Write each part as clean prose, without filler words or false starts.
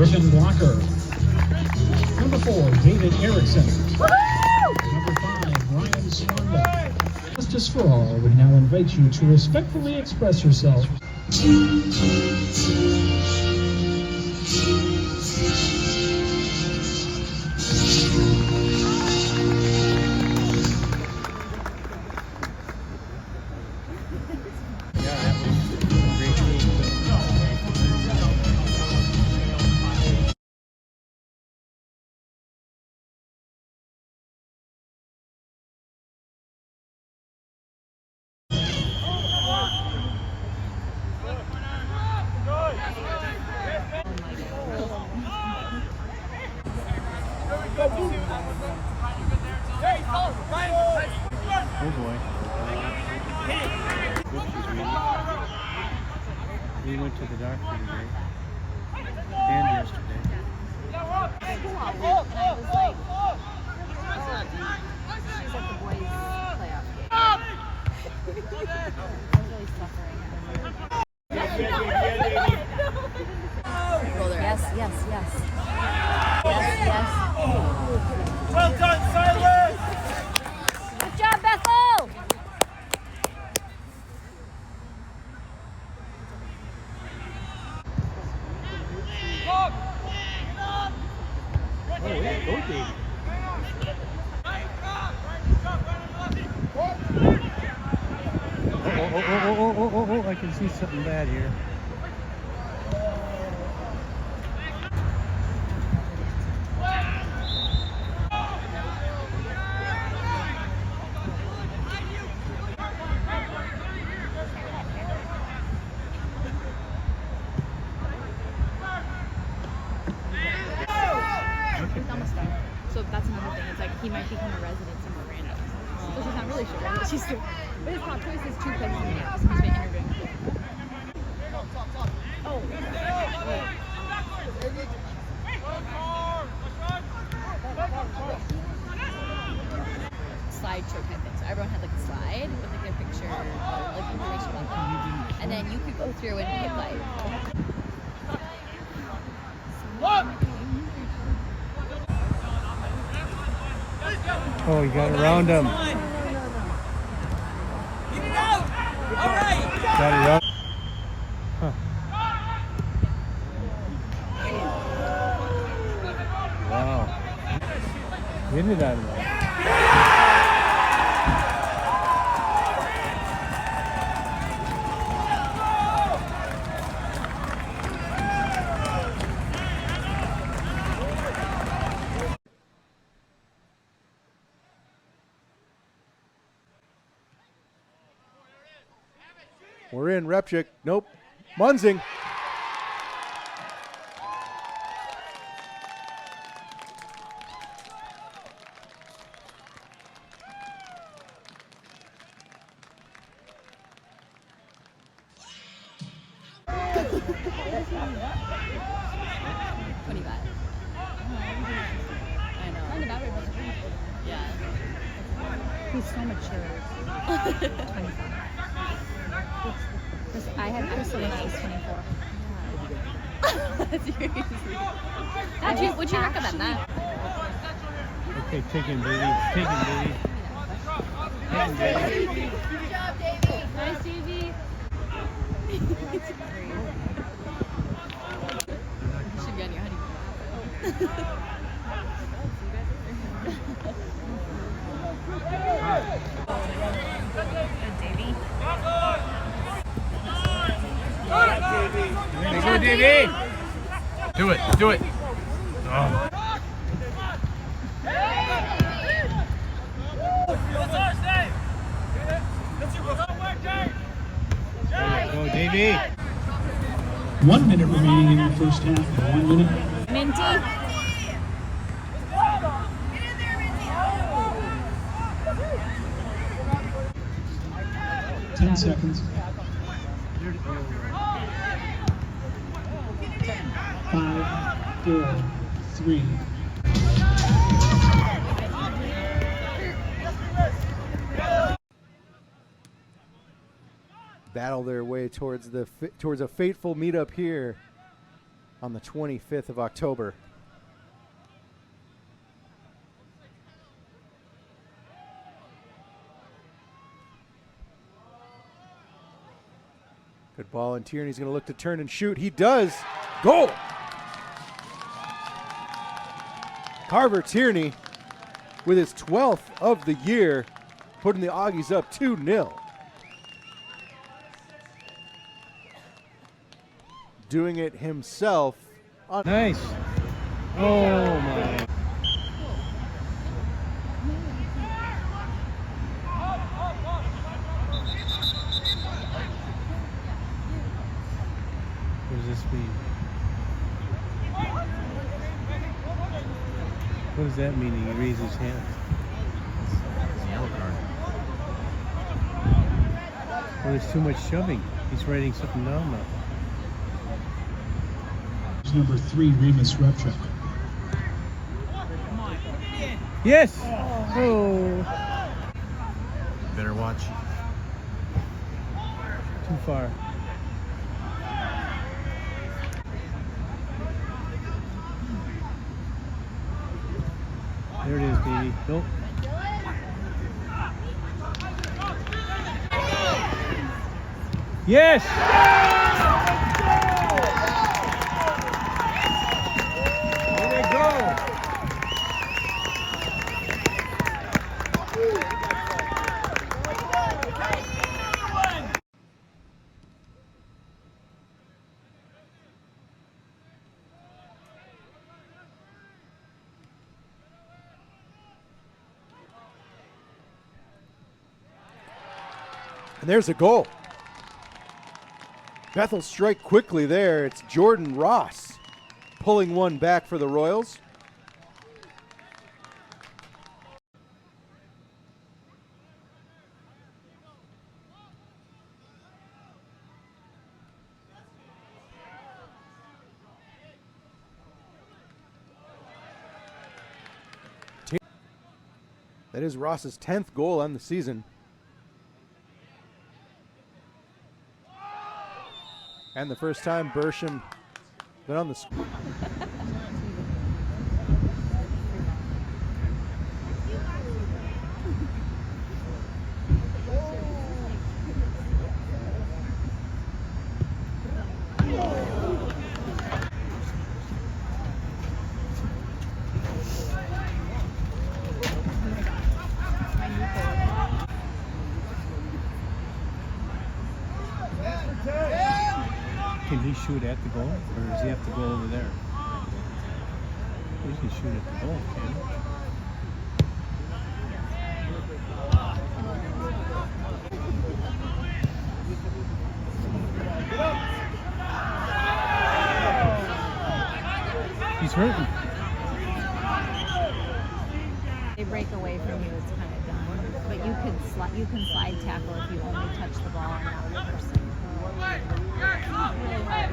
Griffin Blocker. Number 4, David Erickson. Number 5, Ryan Swanda. Justice for all, we now invite you to respectfully express yourself. Oh boy. We went to the doctor today and yesterday. And I was like, she's at the boys' playoff game. I was really suffering. Yes, yes, yes. Yes, yes. Well done, Silas! Good job, Bethel! Oh, yeah, go Dave. Oh, I can see something bad here. So that's another thing. It's like he might become a resident somewhere random. So she's not really sure. But she's still. But his top choice is 2 places in the house. He's been interviewing. Oh. Slideshow kind of thing. So everyone had like a slide with like a picture, like information about them, and then you could go through and pick like. Oh, you got around him. Get it out! All right! Got it around. Huh. Wow. Get it out of there. We're in, Repchick. Nope. Munzing. Yeah. He's so mature. 25. I have absolutely nice 24. That's crazy. Would you recommend that? Okay, taking baby. Taking baby. Taking baby. Good job, Davey. Nice, Davey. Should be on your honeymoon. Davey. Go, Davey. Do it. Do it. Oh. Go, Davey. 1 minute remaining in the first half. 1 minute. Minty. 10 seconds. 5, 4, 3. Battle their way towards a fateful meetup here on the 25th of October. Good ball, and Tierney's going to look to turn and shoot. He does. Goal! Carver Tierney with his 12th of the year, putting the Augies up 2-0. Doing it himself. Nice. Oh my. What does this mean? What does that mean? He raised his hand. It's a yellow card. Well, there's too much shoving. He's writing something down now. Number 3, Remus Repchuk. Yes! Oh. Better watch. Too far. There it is, baby. Nope. Yes! There they go! And there's a goal. Bethel strike quickly there. It's Jordan Ross pulling one back for the Royals. That is Ross's 10th goal on the season. And the first time Bersham been on the score. Can he shoot at the goal, or does he have to go over there? He can shoot at the goal, can he? He's hurting. They break away from you, it's kind of done. But you can slide tackle if you only touch the ball and not the person. Really hard.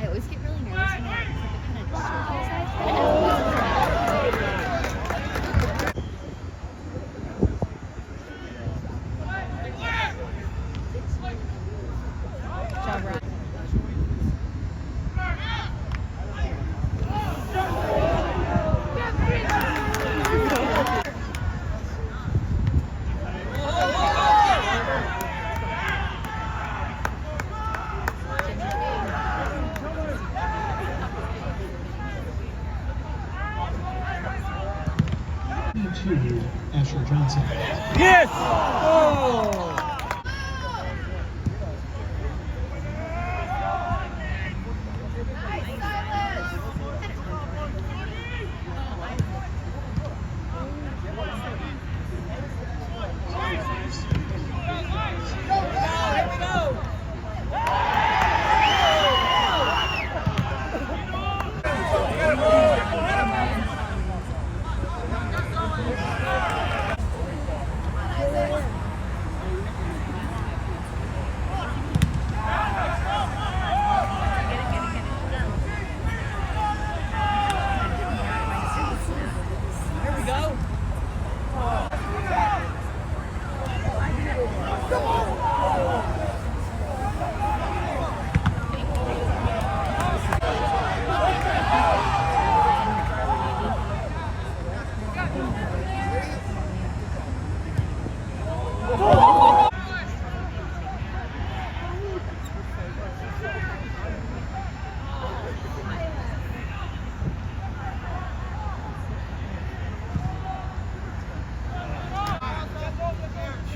I always get really nervous when I kind of job right. To Asher Johnson. Yes! Oh!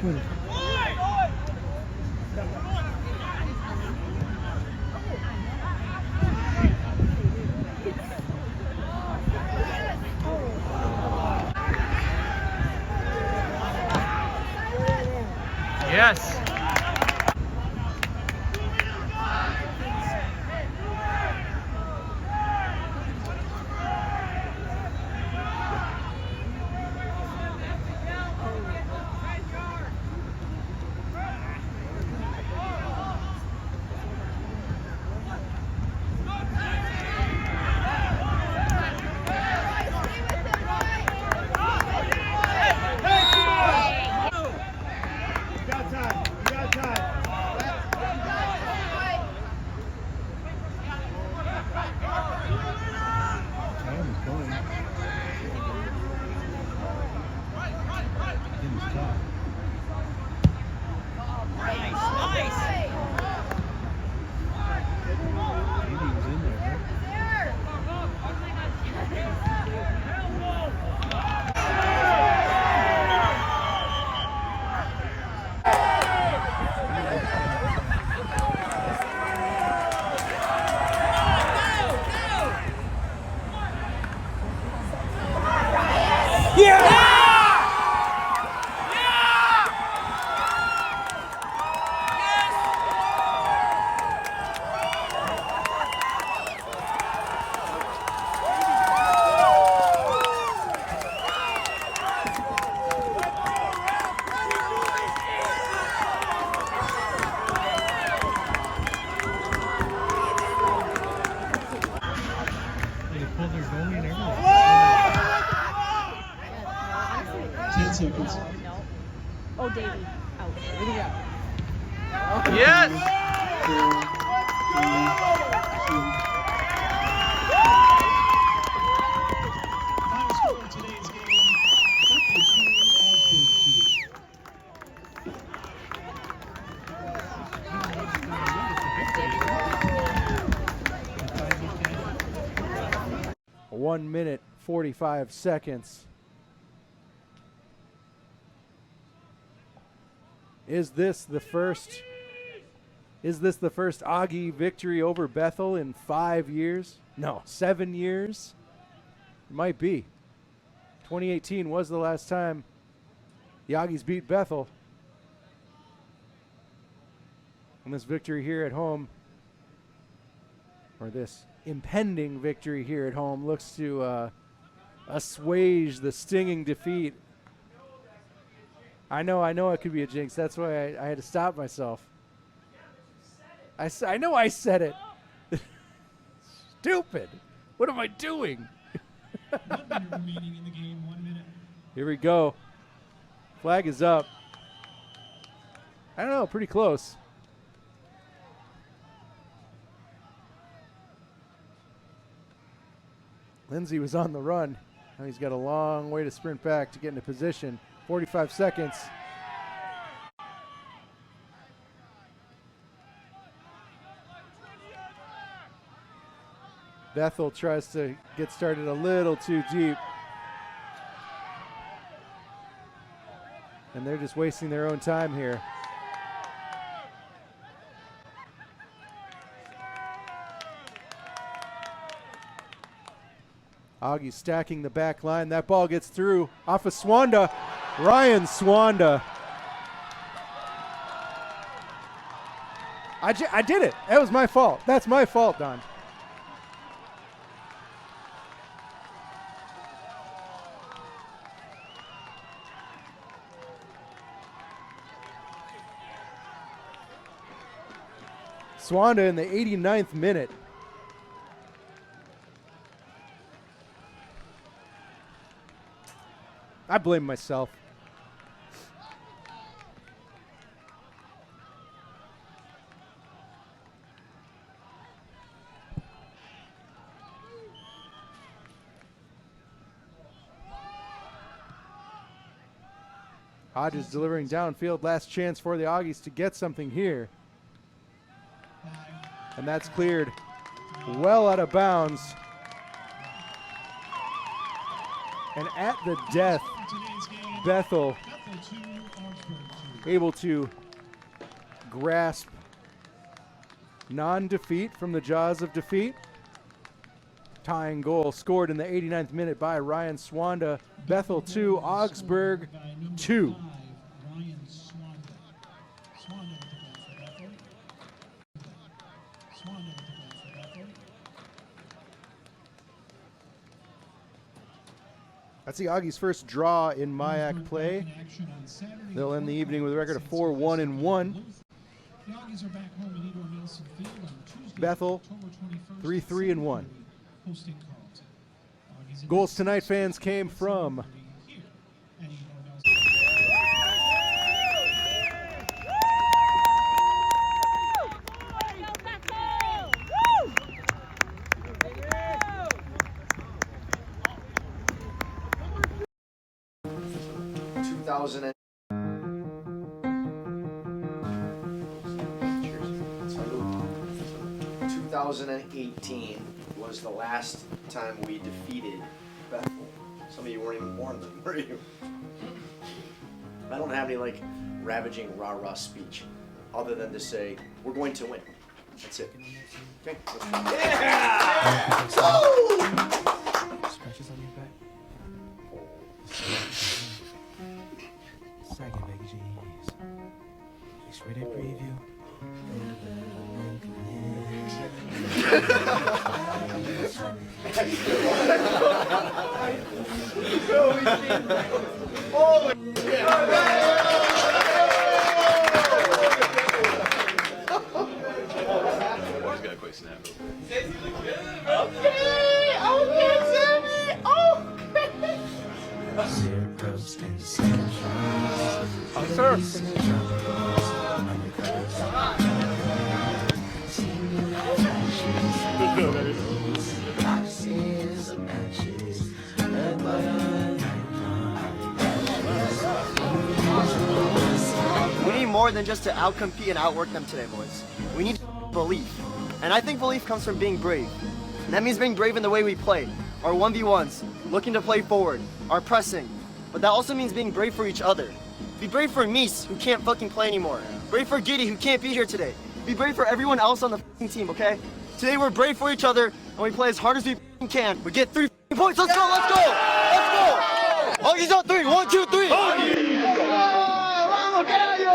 Shoot it. Yes. Time is going. Didn't stop. Maybe he was in there, huh? They pulled their goalie and everything. 10 seconds. No. Oh, Davey. Out. Where'd he go? Yes. 4, 3, 2. Final score of today's game, T2-2. A 1 minute 45 seconds. Is this the first Augie victory over Bethel in 5 years? No, 7 years. It might be. 2018 was the last time the Augies beat Bethel. And this victory here at home, or this impending victory here at home, looks to assuage the stinging defeat. I know it could be a jinx. That's why I had to stop myself. I know I said it. Stupid. What am I doing? 1 minute remaining in the game, 1 minute. Here we go. Flag is up. I don't know, pretty close. Lindsay was on the run. Now he's got a long way to sprint back to get into position. 45 seconds. Bethel tries to get started a little too deep. And they're just wasting their own time here. Augie stacking the back line. That ball gets through off of Swanda. Ryan Swanda. I did it. That was my fault. That's my fault, Don. Swanda in the 89th minute. I blame myself. Hodges delivering downfield. Last chance for the Augies to get something here. And that's cleared well out of bounds. And at the death, Bethel able to grasp non-defeat from the jaws of defeat. Tying goal scored in the 89th minute by Ryan Swanda. Bethel 2, Augsburg 2. That's the Augies' first draw in MIAC play. They'll end the evening with a record of 4-1-1. Bethel 3-3-1. Goals tonight, fans, came from Cheers. 2018 was the last time we defeated Bethel. Some of you weren't even born then, were you? I don't have any like ravaging rah-rah speech other than to say we're going to win. That's it. Okay. Yeah! Woo! Scratches on your back. Second, Becky G's. X-rated preview. We need more than just to outcompete and outwork them today, boys. We need belief. And I think belief comes from being brave. And that means being brave in the way we play. Our 1v1s, looking to play forward, our pressing. But that also means being brave for each other. Be brave for Mies, who can't fucking play anymore. Brave for Giddy, who can't be here today. Be brave for everyone else on the fucking team, okay? Today we're brave for each other, and we play as hard as we fucking can. We get 3 points, let's go, let's go! Let's go! Hogies on 3, 1, 2, 3! Vamos, carajo!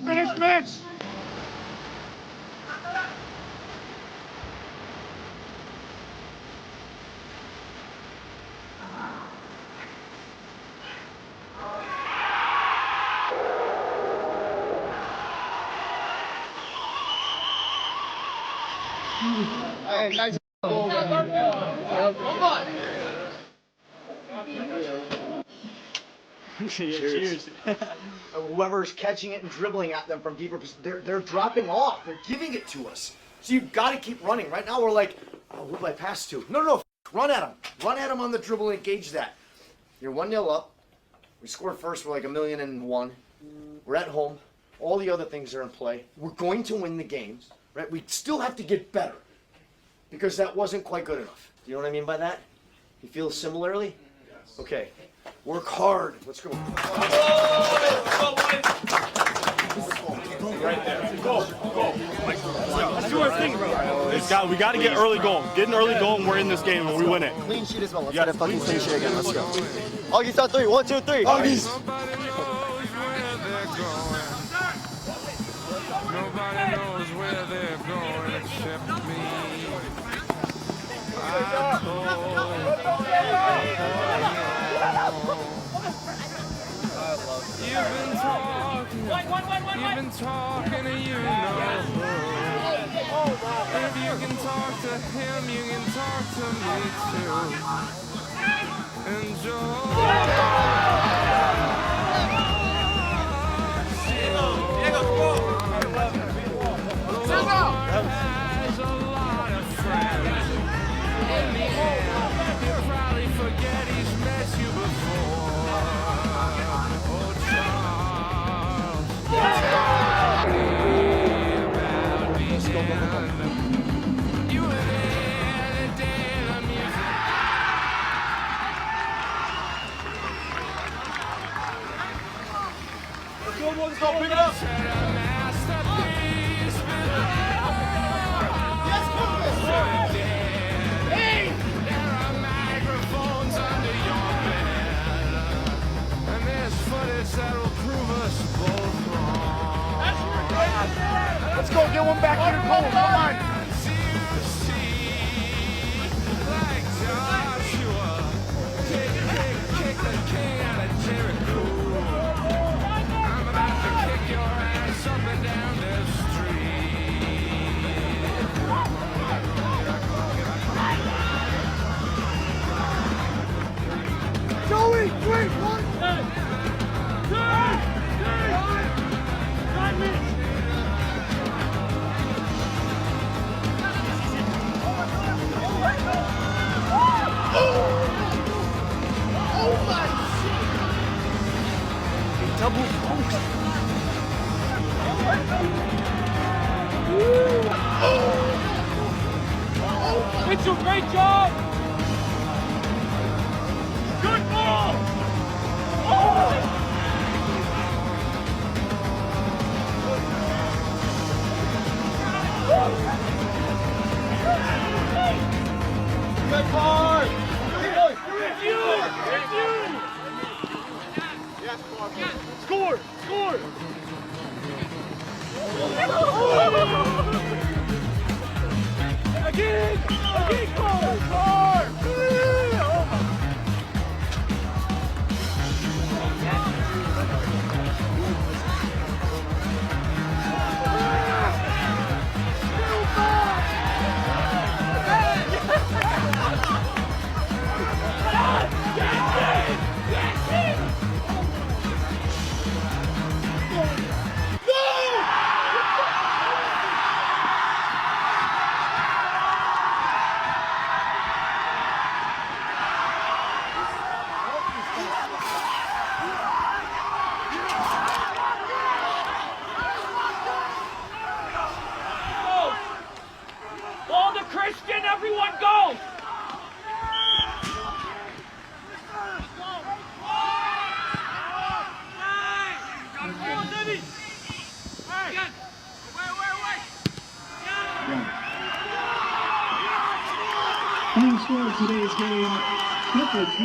Finish, Mitch! Hey, nice. Cheers. Whoever's catching it and dribbling at them from deeper, they're dropping off. They're giving it to us. So you've got to keep running. Right now we're like, oh, who do I pass to? No, run at them. Run at them on the dribble and engage that. You're 1-0 up. We scored first. We're like 1,000,001. We're at home. All the other things are in play. We're going to win the games, right? We still have to get better because that wasn't quite good enough. Do you know what I mean by that? You feel similarly? Okay. Work hard. Let's go. Right there. Go. do our thing, bro. We got to get early goal. Get an early goal and we're in this game and we win it. Clean sheet as well. Let's get a fucking clean sheet again. Let's go. Augie's on 3. 1, 2, 3. Augie's. Nobody knows where they're going except me. You've been talking to you know. If you can talk to him, you can talk to me too. Has a lot of friends. In the end, he'll probably forget he's met you before. Oh, Charles, tell me about being you were there the day the music. Let's go, pick it up. That'll prove us both wrong. Let's go. Get one back here. Come on. Like Joshua, kick the king out of Jericho. I'm about to kick your ass up and down the street. Joey, 3, 1. 5 minutes. Oh my shit! Double post. Mitchell, great job. Good ball. Good ball. Score! Score! Again! Again! Score! Score! All the Christian, everyone go! Final score of today's game, T2-2.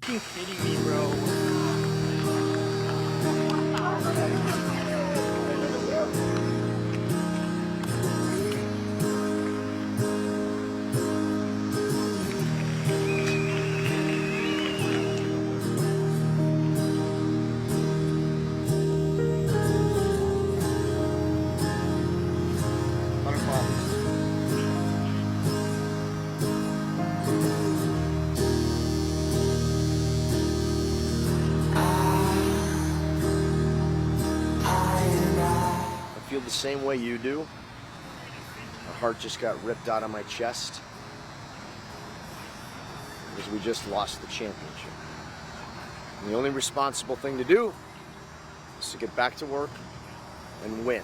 You kidding me, bro? Feel the same way you do. My heart just got ripped out of my chest because we just lost the championship. And the only responsible thing to do is to get back to work and win.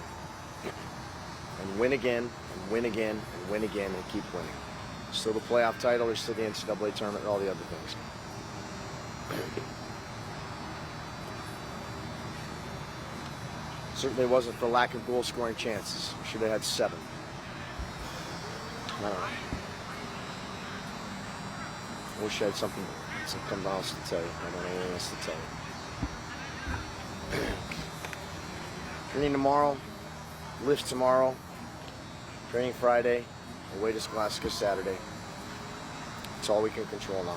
And win again, and win again, and win again, and keep winning. Still the playoff title, there's still the NCAA tournament, and all the other things. Certainly wasn't for lack of goal scoring chances. We should have had 7. I don't know. I wish I had something else to tell you. I don't know anything else to tell you. Training tomorrow, lift tomorrow, training Friday, away to Scholastica Saturday. It's all we can control now.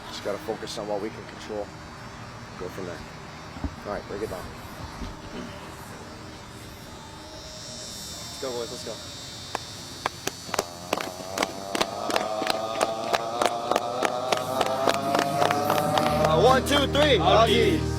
Just got to focus on what we can control. Go from there. All right, break it down. Let's go, boys. Let's go. 1, 2, 3. Aggies.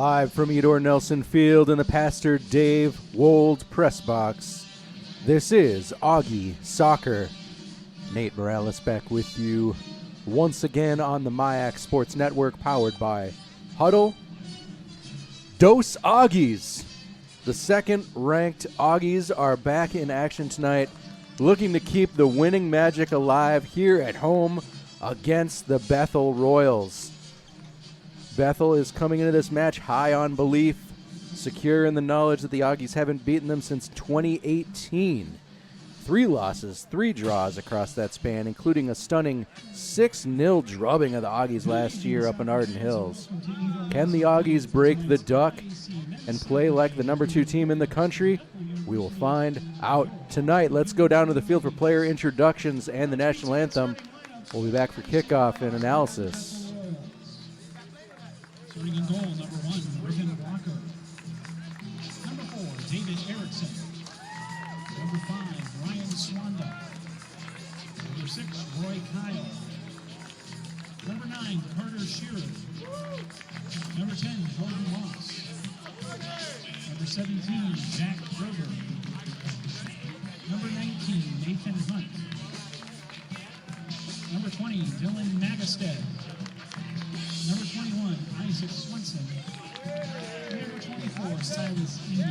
Live from Eudore Nelson Field in the Pastor Dave Wold press box, this is Augie Soccer. Nate Morales back with you once again on the MyAC Sports Network, powered by Huddle. Dos Augies. The second-ranked Augies are back in action tonight, looking to keep the winning magic alive here at home against the Bethel Royals. Bethel is coming into this match high on belief, secure in the knowledge that the Augies haven't beaten them since 2018. 3 losses, 3 draws across that span, including a stunning 6-0 drubbing of the Augies last year up in Arden Hills. Can the Augies break the duck and play like the number 2 team in the country? We will find out tonight. Let's go down to the field for player introductions and the national anthem. We'll be back for kickoff and analysis. Starting in goal, number 1, Regan Walker. Number 4, David Erickson. Number 5, Ryan Swanda. Number 6, Roy Kyle. Number 9, Carter Shearer. Number 10, Jordan Moss. Number 17, Jack Grover. Number 19, Nathan Hunt. Number 20, Dylan Magestead. Number 21, Isaac Swenson. Number 24, Silas Eby.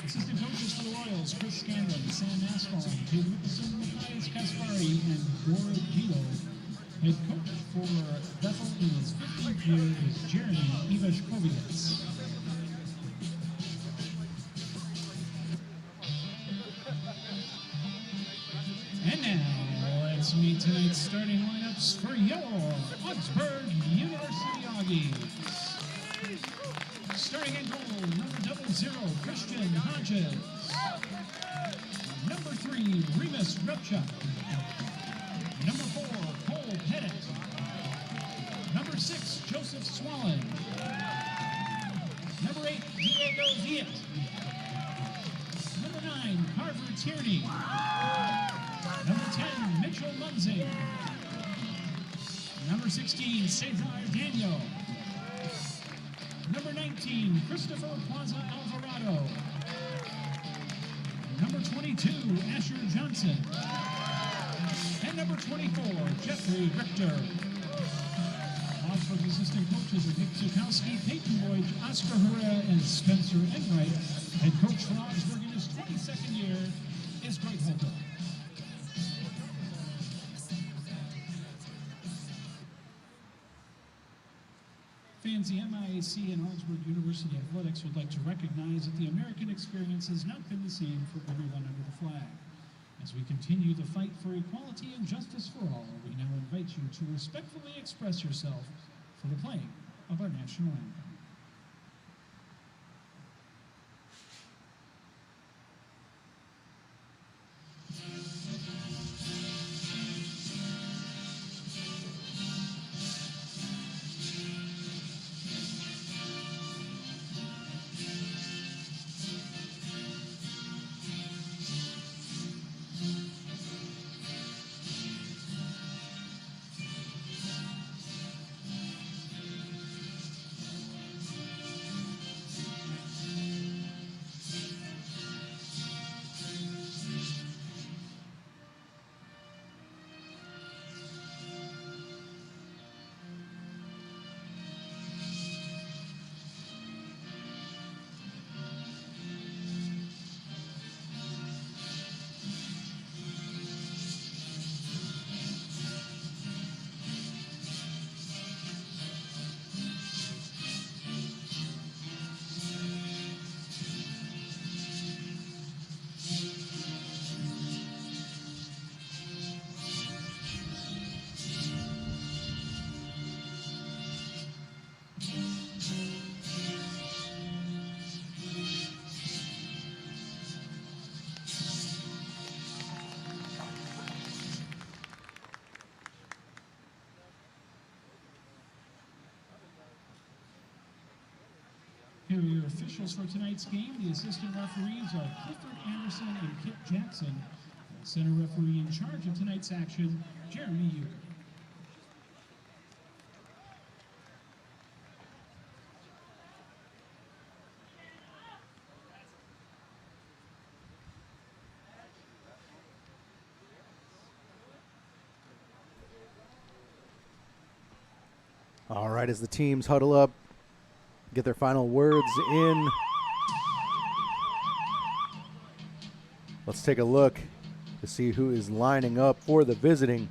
Assistant coaches for the Royals, Chris Scanlon, Sam Asphalt, Jay Nicholson, Matthias Kaspari, and Gord Gilo. Head coach for Bethel in his 15th year is Jeremy Ivashkovic. And now, let's meet tonight's starting lineups for your Ags.brg University Augies. Starting in goal, number 00, Christian Hodges. Number 3, Remus Repchuk. Number 4, Cole Pettit. Number 6, Joseph Swallen. Number 8, Diego Viet. Number 9, Carver Tierney. Number 10, Mitchell Munzing. Number 16, Cesar Daniel. Number 19, Christopher Plaza Alvarado. Number 22, Asher Johnson. And number 24, Jeffrey Richter. Augsburg assistant coaches are Nick Zukowski, Peyton Boyd, Oscar Herrera, and Spencer Enright. Head coach for Augsburg in his 22nd year is Greg Holter. Fans, the MIAC and Augsburg University Athletics would like to recognize that the American experience has not been the same for everyone under the flag. As we continue the fight for equality and justice for all, we now invite you to respectfully express yourself for the playing of our national anthem. Here are your officials for tonight's game. The assistant referees are Clifford Anderson and Kit Jackson. The center referee in charge of tonight's action, Jeremy Euchre. All right, as the teams huddle up, get their final words in. Let's take a look to see who is lining up for the visiting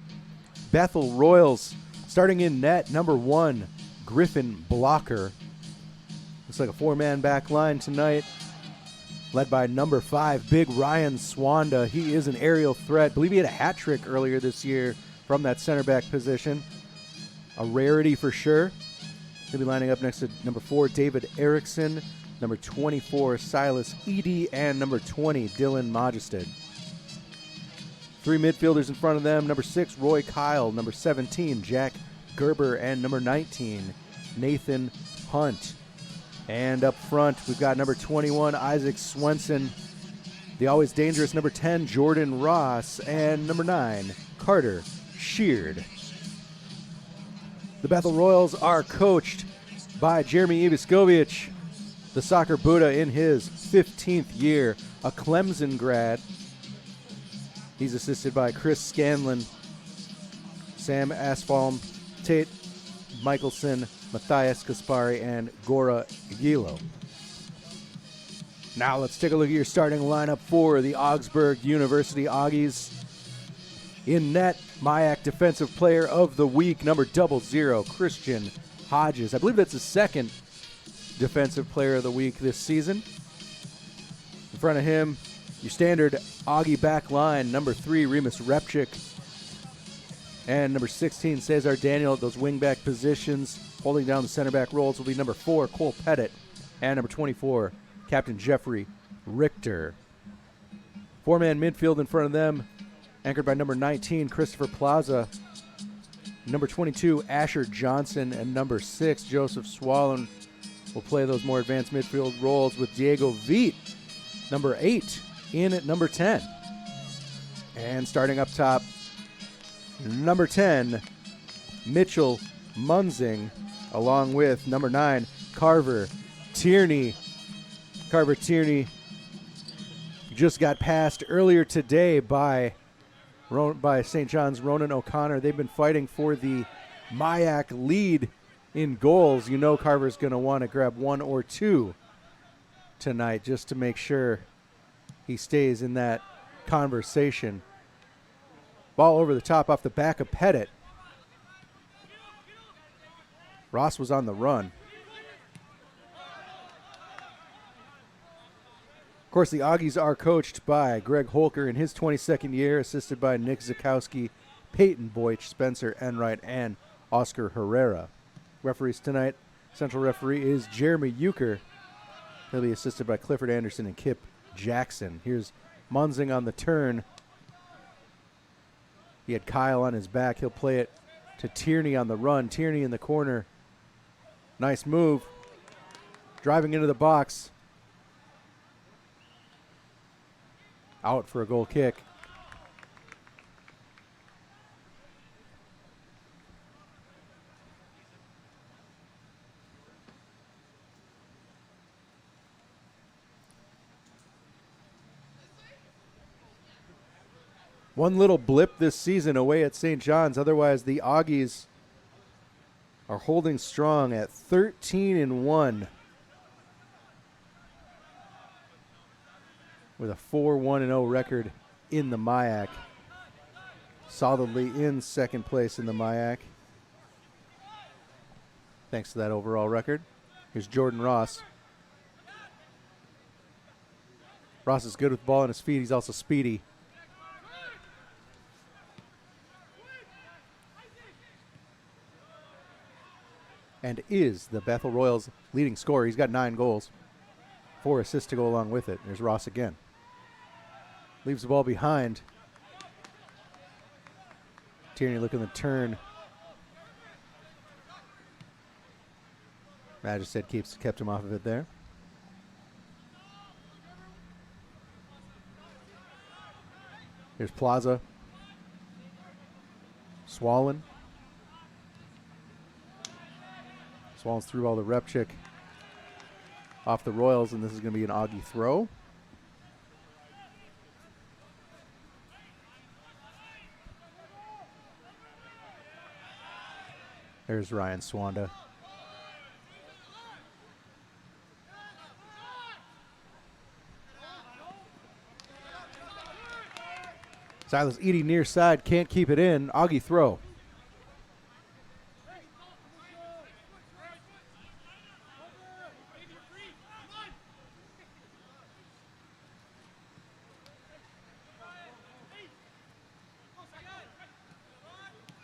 Bethel Royals. Starting in net, number 1, Griffin Blocker. Looks like a 4-man back line tonight, led by number 5, Big Ryan Swanda. He is an aerial threat. I believe he had a hat trick earlier this year from that center back position. A rarity for sure. He'll be lining up next to number 4, David Erickson, number 24, Silas Eady, and number 20, Dylan Majested. 3 midfielders in front of them, number 6, Roy Kyle, number 17, Jack Gerber, and number 19, Nathan Hunt. And up front, we've got number 21, Isaac Swenson, the always dangerous number 10, Jordan Ross, and number 9, Carter Sheard. The Bethel Royals are coached by Jeremy Iviskovich, the soccer Buddha in his 15th year, a Clemson grad. He's assisted by Chris Scanlon, Sam Asfalm, Tate Michelson, Matthias Kaspari, and Gora Aguilo. Now let's take a look at your starting lineup for the Augsburg University Augies. In net, MIAC Defensive Player of the Week, number 00, Christian Hodges. I believe that's his second Defensive Player of the Week this season. In front of him, your standard Augie back line, number 3, Remus Repchik. And number 16, Cesar Daniel at those wing-back positions. Holding down the center back roles will be number 4, Cole Pettit. And number 24, Captain Jeffrey Richter. 4-man midfield in front of them, anchored by number 19, Christopher Plaza. Number 22, Asher Johnson. And number 6, Joseph Swallen will play those more advanced midfield roles with Diego Veit, number 8, in at number 10. And starting up top, number 10, Mitchell Munzing, along with number 9, Carver Tierney. Carver Tierney just got passed earlier today by St. John's Ronan O'Connor. They've been fighting for the MIAC lead in goals. You know Carver's going to want to grab 1 or 2 tonight just to make sure he stays in that conversation. Ball over the top off the back of Pettit. Ross was on the run. Of course, the Augies are coached by Greg Holker in his 22nd year, assisted by Nick Zakowski, Peyton Boych, Spencer Enright, and Oscar Herrera. Referees tonight, central referee is Jeremy Euchre. He'll be assisted by Clifford Anderson and Kip Jackson. Here's Munzing on the turn. He had Kyle on his back. He'll play it to Tierney on the run. Tierney in the corner. Nice move. Driving into the box. Out for a goal kick. One little blip this season away at St. John's. Otherwise, the Augies are holding strong at 13-1 with a 4-1-0 record in the MIAC. Solidly in second place in the MIAC, thanks to that overall record. Here's Jordan Ross. Ross is good with the ball on his feet. He's also speedy. And is the Bethel Royals' leading scorer. He's got 9 goals, 4 assists to go along with it. There's Ross again. Leaves the ball behind. Tierney looking to turn. Majested kept him off of it there. Here's Plaza. Swallen. Swallen's through all the Repchik off the Royals, and this is going to be an Augie throw. There's Ryan Swanda. Silas Eady near side, can't keep it in. Augie throw.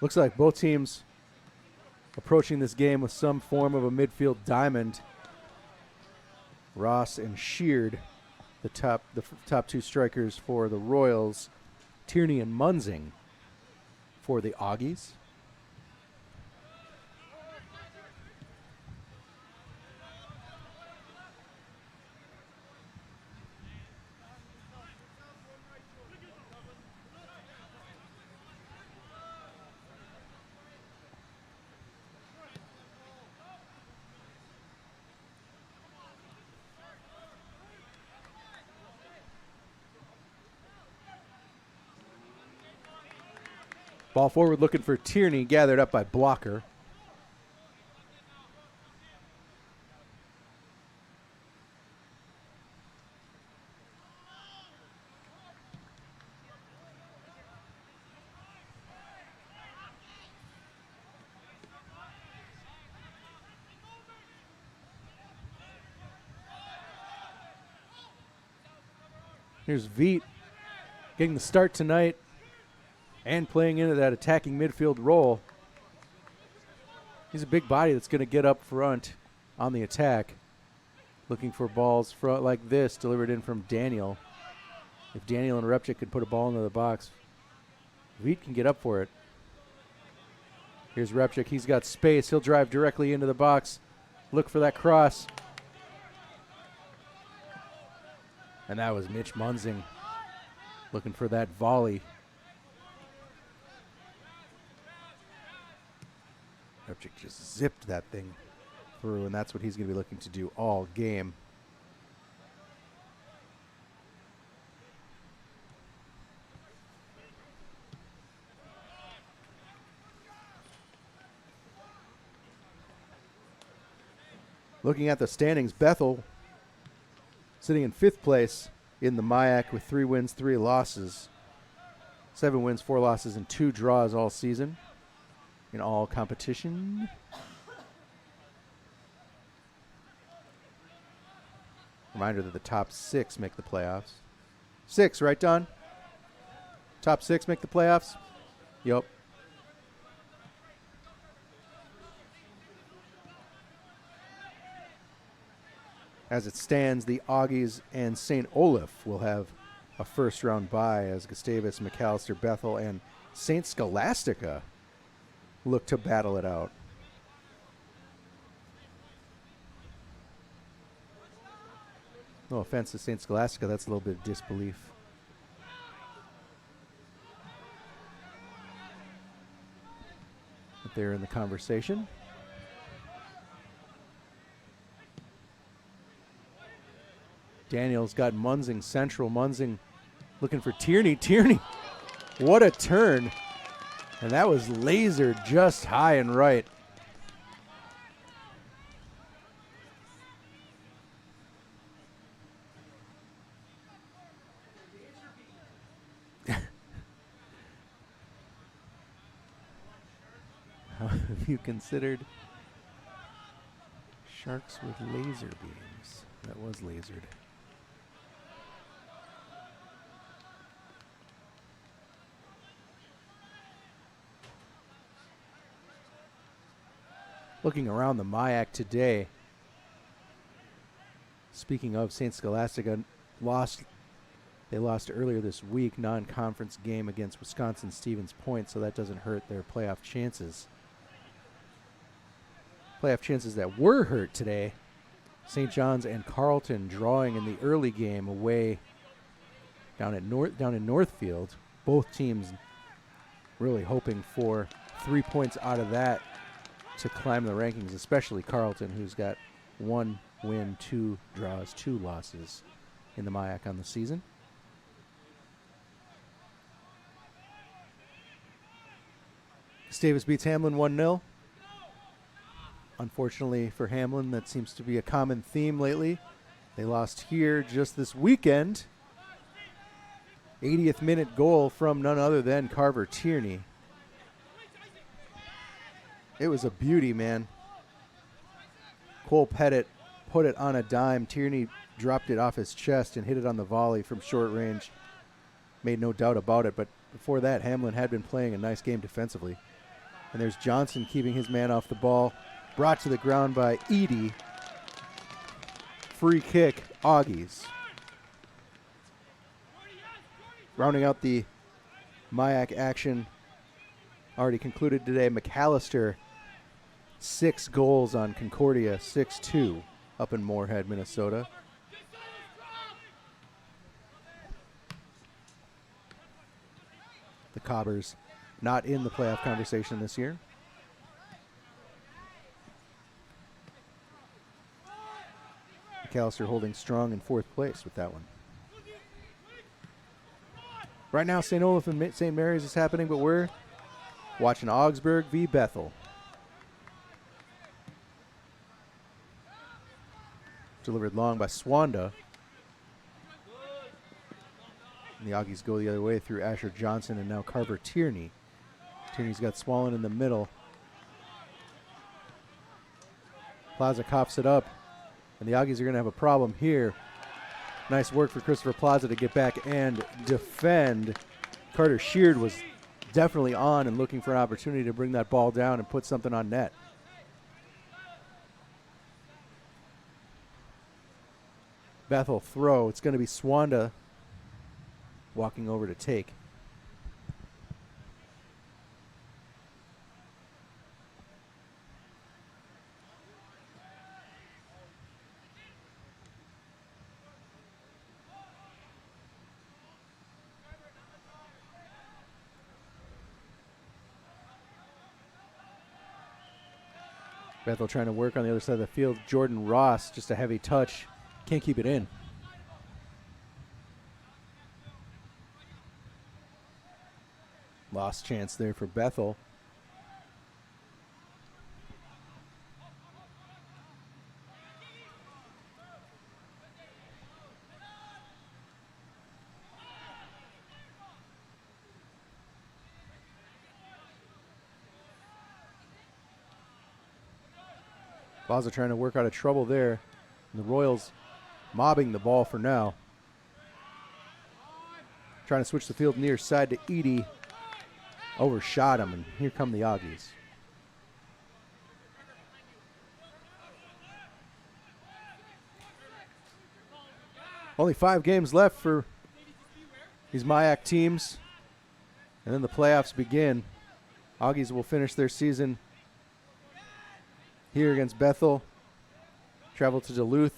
Looks like both teams approaching this game with some form of a midfield diamond. Ross and Sheard, the top two strikers for the Royals. Tierney and Munzing for the Augies. Ball forward looking for Tierney, gathered up by Blocker. Here's Veet getting the start tonight and playing into that attacking midfield role. He's a big body that's going to get up front on the attack, looking for balls like this delivered in from Daniel. If Daniel and Repchik could put a ball into the box, Veet can get up for it. Here's Repchik. He's got space. He'll drive directly into the box. Look for that cross. And that was Mitch Munzing looking for that volley. Repchik just zipped that thing through, and that's what he's going to be looking to do all game. Looking at the standings, Bethel sitting in 5th place in the MIAC with 3 wins, 3 losses. 7 wins, 4 losses, and 2 draws all season in all competition. Reminder that the top 6 make the playoffs. 6, right, Don? Top 6 make the playoffs? Yup. As it stands, the Augies and St. Olaf will have a first-round bye as Gustavus, McAllister, Bethel, and St. Scholastica look to battle it out. No offense to St. Scholastica, that's a little bit of disbelief. But they're in the conversation. Daniel's got Munzing central. Munzing looking for Tierney. Tierney, what a turn. And that was lasered just high and right. How have you considered sharks with laser beams? That was lasered. Looking around the MIAC today, speaking of St. Scholastica, they lost earlier this week, non-conference game against Wisconsin Stevens Point, so that doesn't hurt their playoff chances. Playoff chances that were hurt today, St. John's and Carleton drawing in the early game away down in Northfield. Both teams really hoping for 3 points out of that to climb the rankings, especially Carleton, who's got 1 win, 2 draws, 2 losses in the MIAC on the season. Gustavus beats Hamlin 1-0. Unfortunately for Hamlin, that seems to be a common theme lately. They lost here just this weekend. 80th minute goal from none other than Carver Tierney. It was a beauty, man. Cole Pettit put it on a dime. Tierney dropped it off his chest and hit it on the volley from short range. Made no doubt about it, but before that, Hamlin had been playing a nice game defensively. And there's Johnson keeping his man off the ball. Brought to the ground by Edie. Free kick, Augies. Rounding out the MIAC action already concluded today, McAllister, 6 goals on Concordia, 6-2 up in Moorhead, Minnesota. The Cobbers not in the playoff conversation this year. McAllister holding strong in 4th place with that one. Right now, St. Olaf and St. Mary's is happening, but we're watching Augsburg v. Bethel. Delivered long by Swanda. And the Augies go the other way through Asher Johnson and now Carver Tierney. Tierney's got Swallen in the middle. Plaza coughs it up. And the Augies are going to have a problem here. Nice work for Christopher Plaza to get back and defend. Carter Sheard was definitely on and looking for an opportunity to bring that ball down and put something on net. Bethel throw. It's going to be Swanda walking over to take. Bethel trying to work on the other side of the field. Jordan Ross, just a heavy touch. Can't keep it in. Lost chance there for Bethel. Plaza trying to work out of trouble there. And the Royals mobbing the ball for now. Trying to switch the field near side to Edie. Overshot him, and here come the Augies. Only 5 games left for these MIAC teams. And then the playoffs begin. Augies will finish their season here against Bethel. Travel to Duluth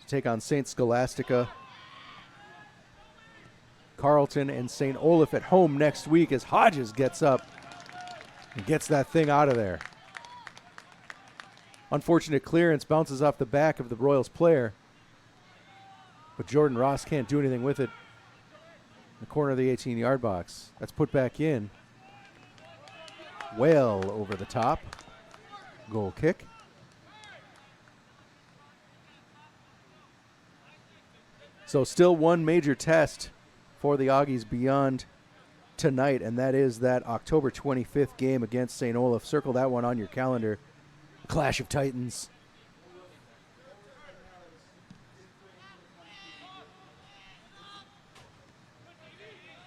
to take on St. Scholastica. Carleton and St. Olaf at home next week as Hodges gets up and gets that thing out of there. Unfortunate clearance, bounces off the back of the Royals player. But Jordan Ross can't do anything with it. In the corner of the 18-yard box. That's put back in. Well over the top. Goal kick. So still one major test for the Augies beyond tonight, and that is that October 25th game against St. Olaf. Circle that one on your calendar. Clash of Titans.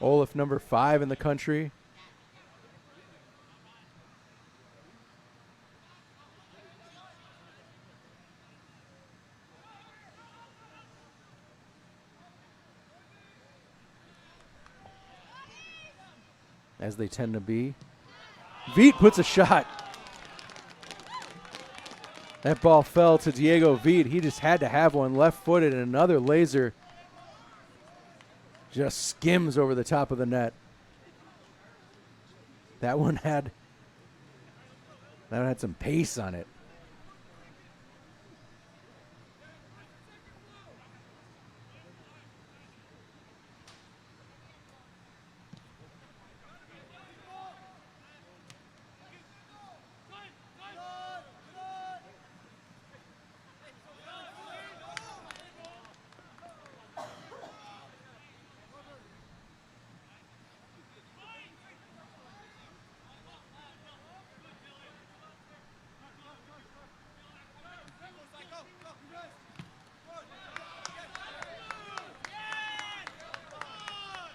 Olaf number 5 in the country. As they tend to be. Veet puts a shot. That ball fell to Diego Veet. He just had to have one left-footed, and another laser just skims over the top of the net. That one had some pace on it.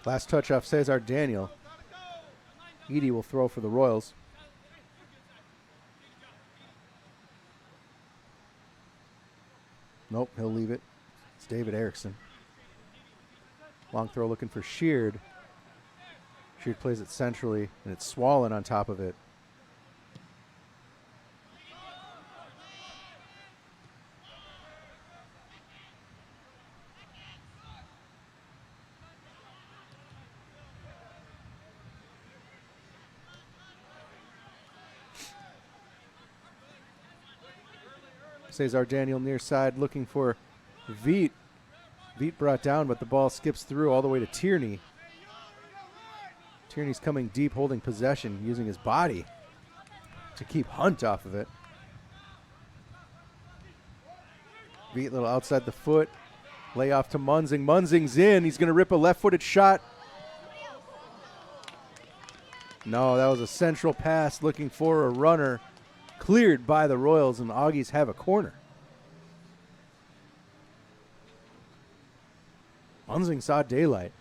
Last touch off Cesar Daniel. Edie will throw for the Royals. Nope, he'll leave it. It's David Erickson. Long throw looking for Sheard. Sheard plays it centrally, and it's Swollen on top of it. Cesar Daniel near side looking for Veet. Veet brought down, but the ball skips through all the way to Tierney. Tierney's coming deep, holding possession, using his body to keep Hunt off of it. Veet a little outside the foot. Lay off to Munzing. Munzing's in. He's going to rip a left-footed shot. No, that was a central pass looking for a runner. Cleared by the Royals, and the Augies have a corner. Munzing saw daylight.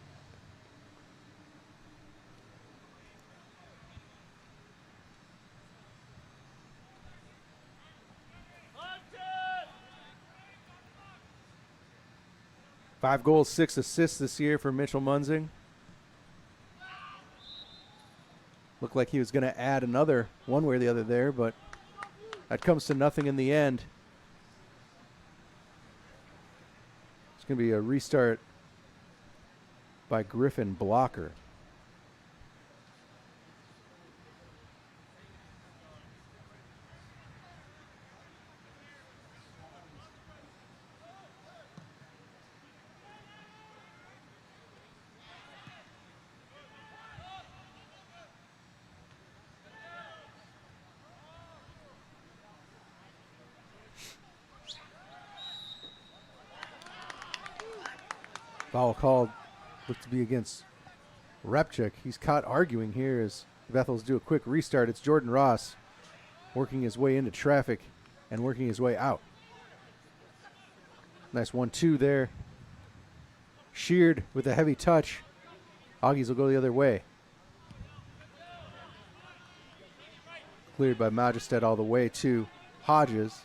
Five goals, 6 assists this year for Mitchell Munzing. Looked like he was going to add another one way or the other there, but that comes to nothing in the end. It's going to be a restart by Griffin Blocker. Foul called, looked to be against Repchik. He's caught arguing here as Bethels do a quick restart. It's Jordan Ross working his way into traffic and working his way out. Nice 1-2 there. Sheared with a heavy touch. Augies will go the other way. Cleared by Majestat all the way to Hodges.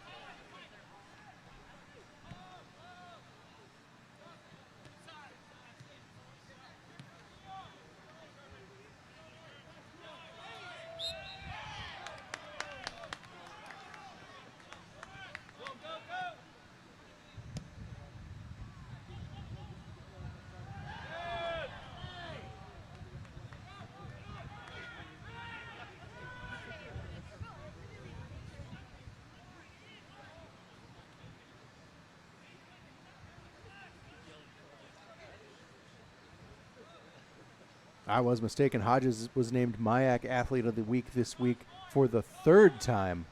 I was mistaken. Hodges was named MIAC Athlete of the Week this week for the 3rd time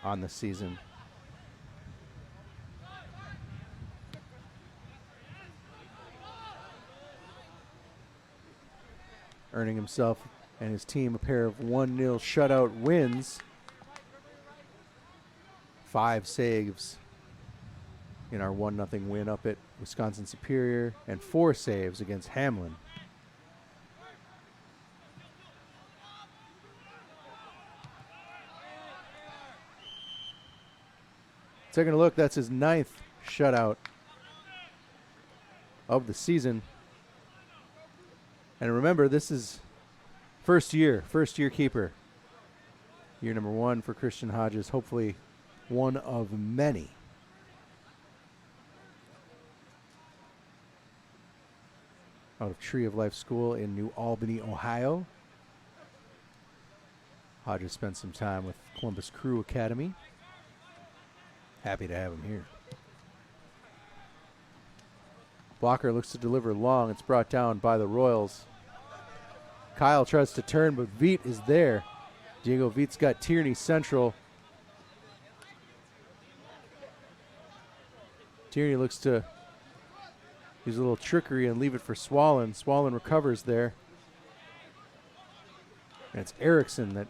on the season. Earning himself and his team a pair of 1-0 shutout wins. 5 saves in our 1-0 win up at Wisconsin Superior and 4 saves against Hamlin. Taking a look, that's his 9th shutout of the season. And remember, this is first year keeper. Year number 1 for Christian Hodges, hopefully one of many. Out of Tree of Life School in New Albany, Ohio. Hodges spent some time with Columbus Crew Academy. Happy to have him here. Blocker looks to deliver long. It's brought down by the Royals. Kyle tries to turn, but Veet is there. Diego Veet's got Tierney central. Tierney looks to use a little trickery and leave it for Swollen. Swollen recovers there. And it's Erickson that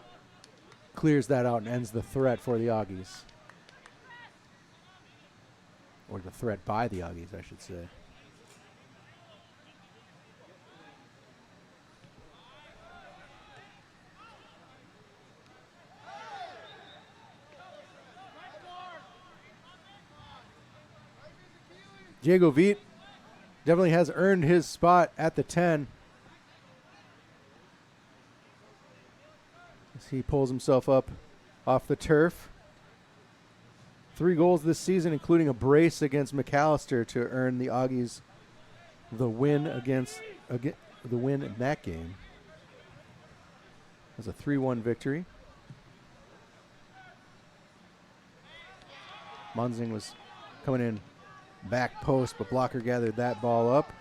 clears that out and ends the threat for the Augies. Or the threat by the Augies, I should say. Diego Vite definitely has earned his spot at the 10. As he pulls himself up off the turf. 3 goals this season, including a brace against McAllister to earn the Augies the win the win in that game. It was a 3-1 victory. Munzing was coming in back post, but Blocker gathered that ball up.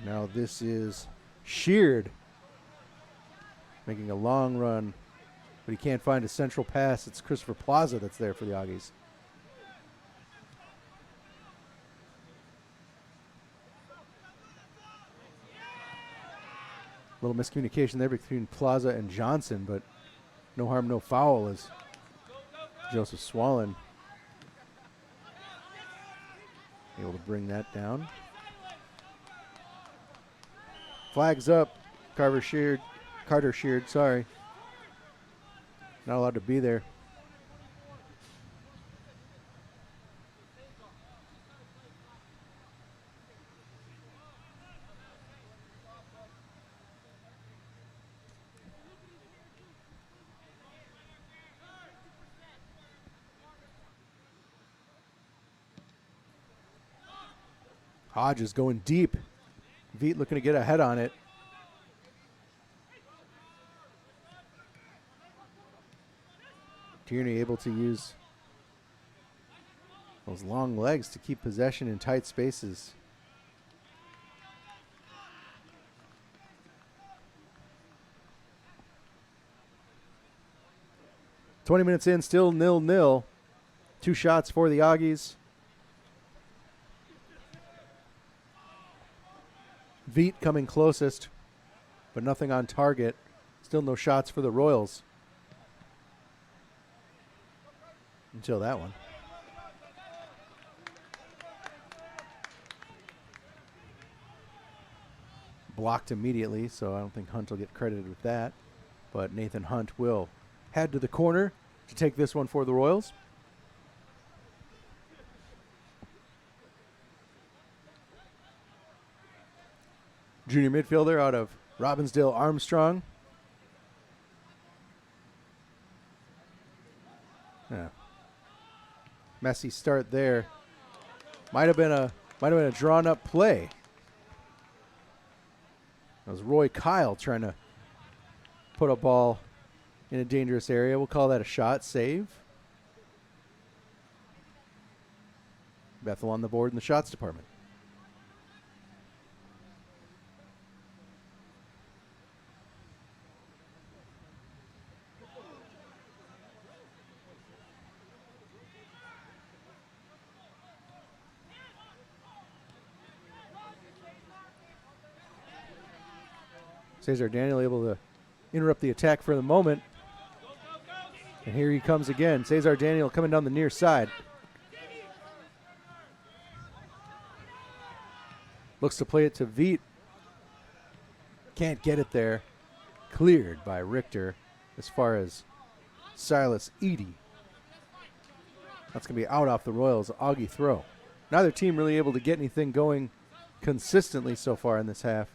Now this is Sheard making a long run, but he can't find a central pass. It's Christopher Plaza that's there for the Augies. Little miscommunication there between Plaza and Johnson, but no harm, no foul as Joseph Swallen able to bring that down. Flags up. Carter Sheard, sorry. Not allowed to be there. Hodge is going deep. Vite looking to get ahead on it. Tierney able to use those long legs to keep possession in tight spaces. "20 minutes in, still 0-0. 2 shots for the Augies. Vite coming closest, but nothing on target. Still no shots for the Royals. Until that one. Blocked immediately, so I don't think Hunt will get credited with that. But Nathan Hunt will head to the corner to take this one for the Royals. Junior midfielder out of Robbinsdale Armstrong. Yeah. Messy start there. Might have been a drawn up play. That was Roy Kyle trying to put a ball in a dangerous area. We'll call that a shot save. Bethel on the board in the shots department. Cesar Daniel able to interrupt the attack for the moment. And here he comes again. Cesar Daniel coming down the near side. Looks to play it to Vite. Can't get it there. Cleared by Richter as far as Silas Eady. That's going to be out off the Royals' Augie throw. Neither team really able to get anything going consistently so far in this half.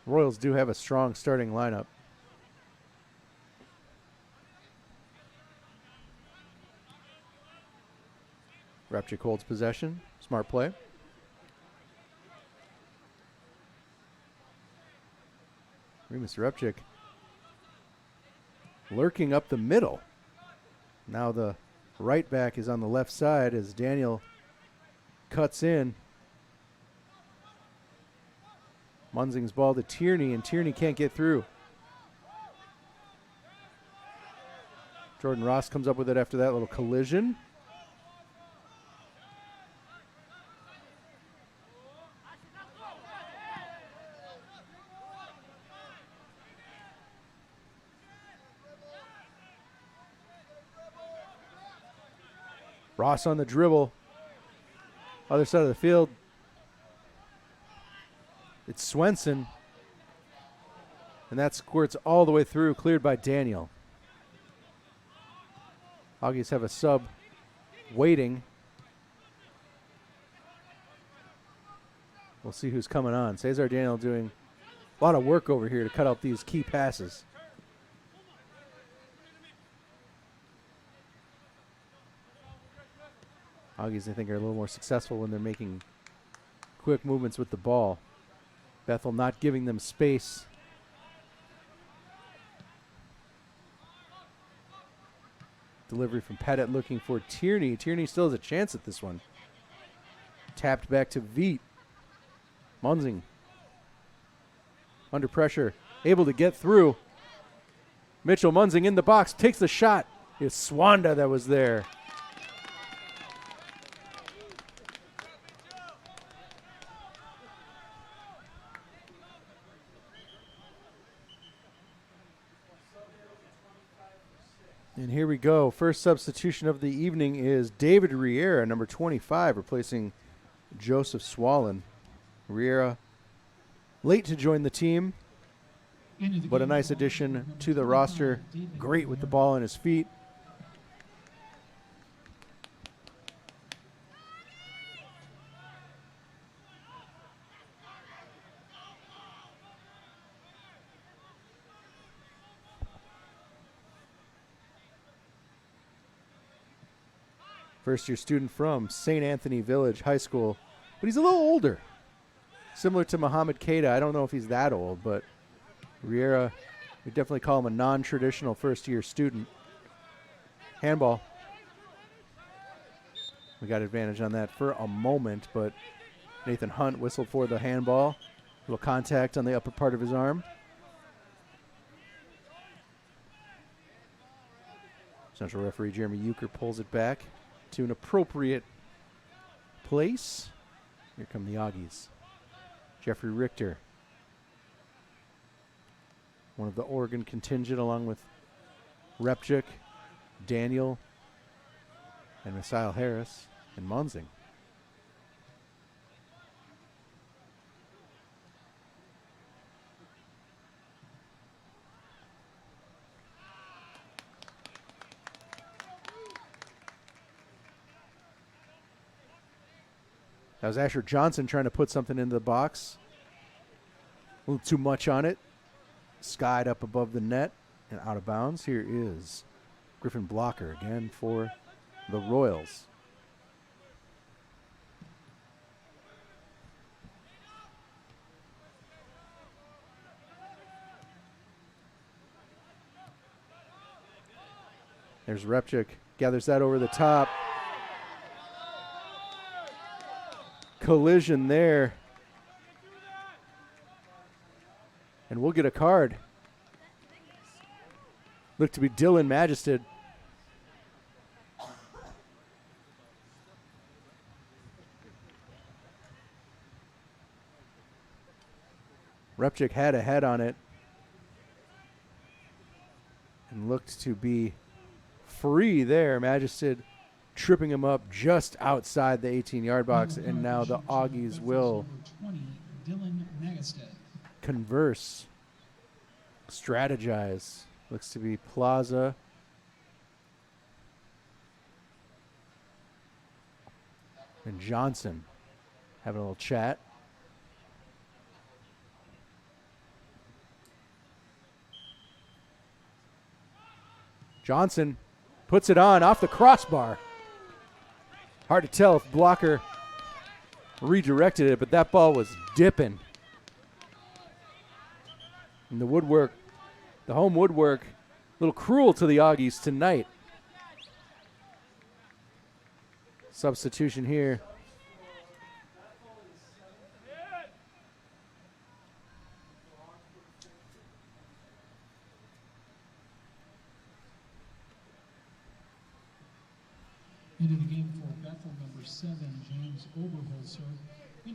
Royals do have a strong starting lineup. Repchik holds possession. Smart play. Remus Repchik lurking up the middle. Now the right back is on the left side as Daniel cuts in. Munzing's ball to Tierney, and Tierney can't get through. Jordan Ross comes up with it after that little collision. Ross on the dribble. Other side of the field. It's Swenson. And that squirts all the way through, cleared by Daniel. Aggies have a sub waiting. We'll see who's coming on. Cesar Daniel doing a lot of work over here to cut out these key passes. Aggies, I think, are a little more successful when they're making quick movements with the ball. Bethel not giving them space. Delivery from Pettit looking for Tierney. Tierney still has a chance at this one. Tapped back to Veet. Munzing. Under pressure. Able to get through. Mitchell Munzing in the box. Takes the shot. It's Swanda that was there. And here we go. First substitution of the evening is David Riera, number 25, replacing Joseph Swallen. Riera late to join the team, but a nice addition to the roster. Great with the ball in his feet. First-year student from St. Anthony Village High School, but he's a little older. Similar to Muhammad Keita. I don't know if he's that old, but Riera, we definitely call him a non-traditional first-year student. Handball. We got advantage on that for a moment, but Nathan Hunt whistled for the handball. A little contact on the upper part of his arm. Central referee Jeremy Euchre pulls it back to an appropriate place. Here come the Aggies. Jeffrey Richter, one of the Oregon contingent, along with Repchik, Daniel, and Messiah Harris, and Munzing. That was Asher Johnson trying to put something into the box. A little too much on it. Skied up above the net and out of bounds. Here is Griffin Blocker again for the Royals. There's Repchik. Gathers that over the top. Collision there. And we'll get a card. Looked to be Dylan Majested. Repchik had a head on it and looked to be free there. Majested tripping him up just outside the 18-yard box, and now the Aggies will converse, strategize. Looks to be Plaza. And Johnson having a little chat. Johnson puts it on off the crossbar. Hard to tell if Blocker redirected it, but that ball was dipping. And the woodwork, the home woodwork, a little cruel to the Aggies tonight. Substitution here. Into the game for Bethel, number 7, James Oberholzer.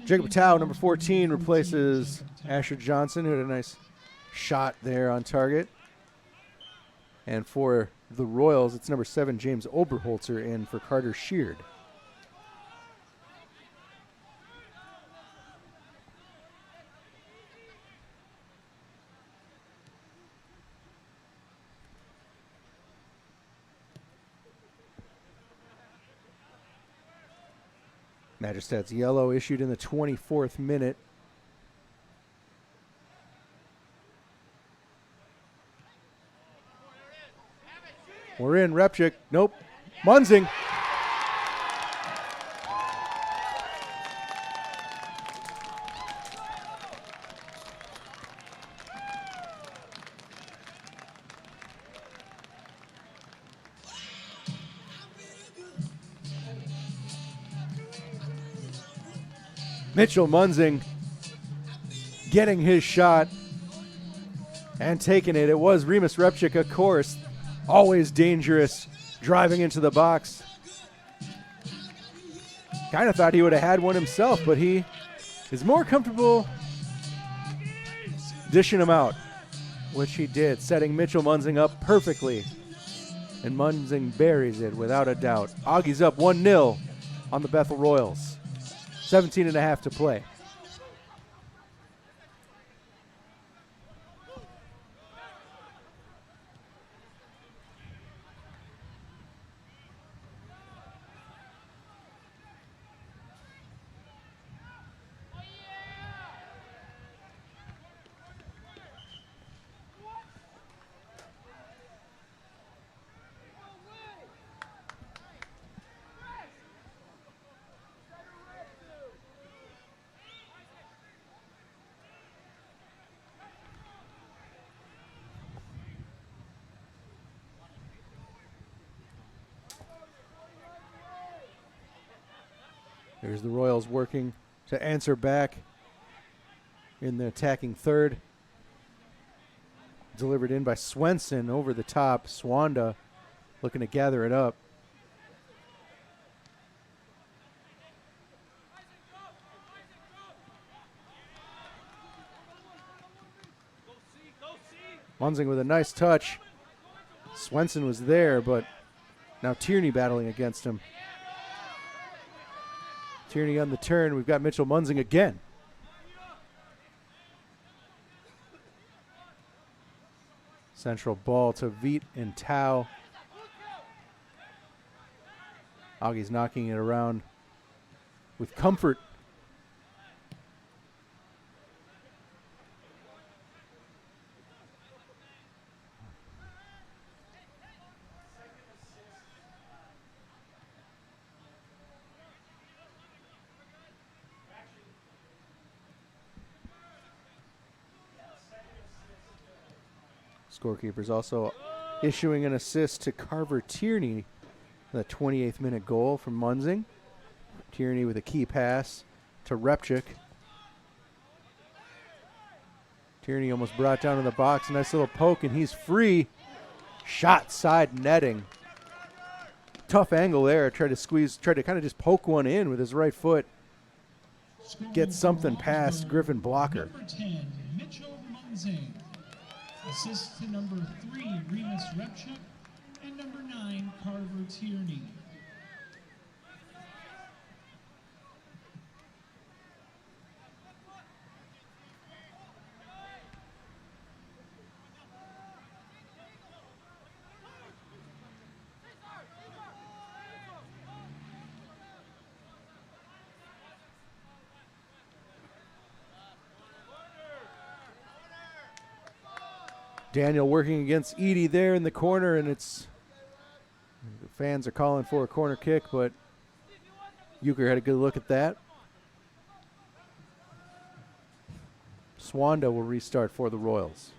Jacob Tao, number 14, replaces Asher Johnson, who had a nice shot there on target. And for the Royals, it's number 7, James Oberholzer, in for Carter Sheard. Majestats yellow issued in the 24th minute. We're in. Repchik. Nope. Munzing. Mitchell Munzing getting his shot and taking it. It was Remus Repchik, of course, always dangerous, driving into the box. Kind of thought he would have had one himself, but he is more comfortable dishing him out, which he did, setting Mitchell Munzing up perfectly. And Munzing buries it without a doubt. Augie's up 1-0 on the Bethel Royals. 17 and a half to play. Here's the Royals working to answer back in the attacking third. Delivered in by Swenson over the top. Swanda looking to gather it up. Munzing with a nice touch. Swenson was there, but now Tierney battling against him. Tierney on the turn. We've got Mitchell Munzing again. Central ball to Veet and Tao. Augie's knocking it around with comfort. Scorekeeper's also issuing an assist to Carver Tierney, the 28th minute goal from Munzing. Tierney with a key pass to Repchik. Tierney almost brought down in the box. A nice little poke, and he's free. Shot side netting. Tough angle there. Tried to kind of just poke one in with his right foot. Get something past Griffin blocker. Number 10, Mitchell Munzing. Assist to number 3, Remus Repchik, and number 9, Carver Tierney. Daniel working against Edie there in the corner, and the fans are calling for a corner kick, but Euchre had a good look at that. Swanda will restart for the Royals.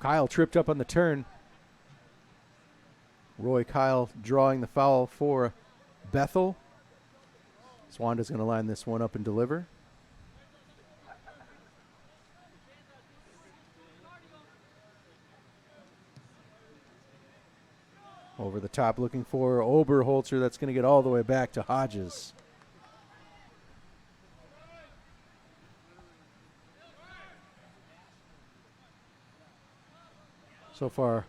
Kyle tripped up on the turn. Roy Kyle drawing the foul for Bethel. Swanda's going to line this one up and deliver. Over the top looking for Oberholzer. That's going to get all the way back to Hodges. So far,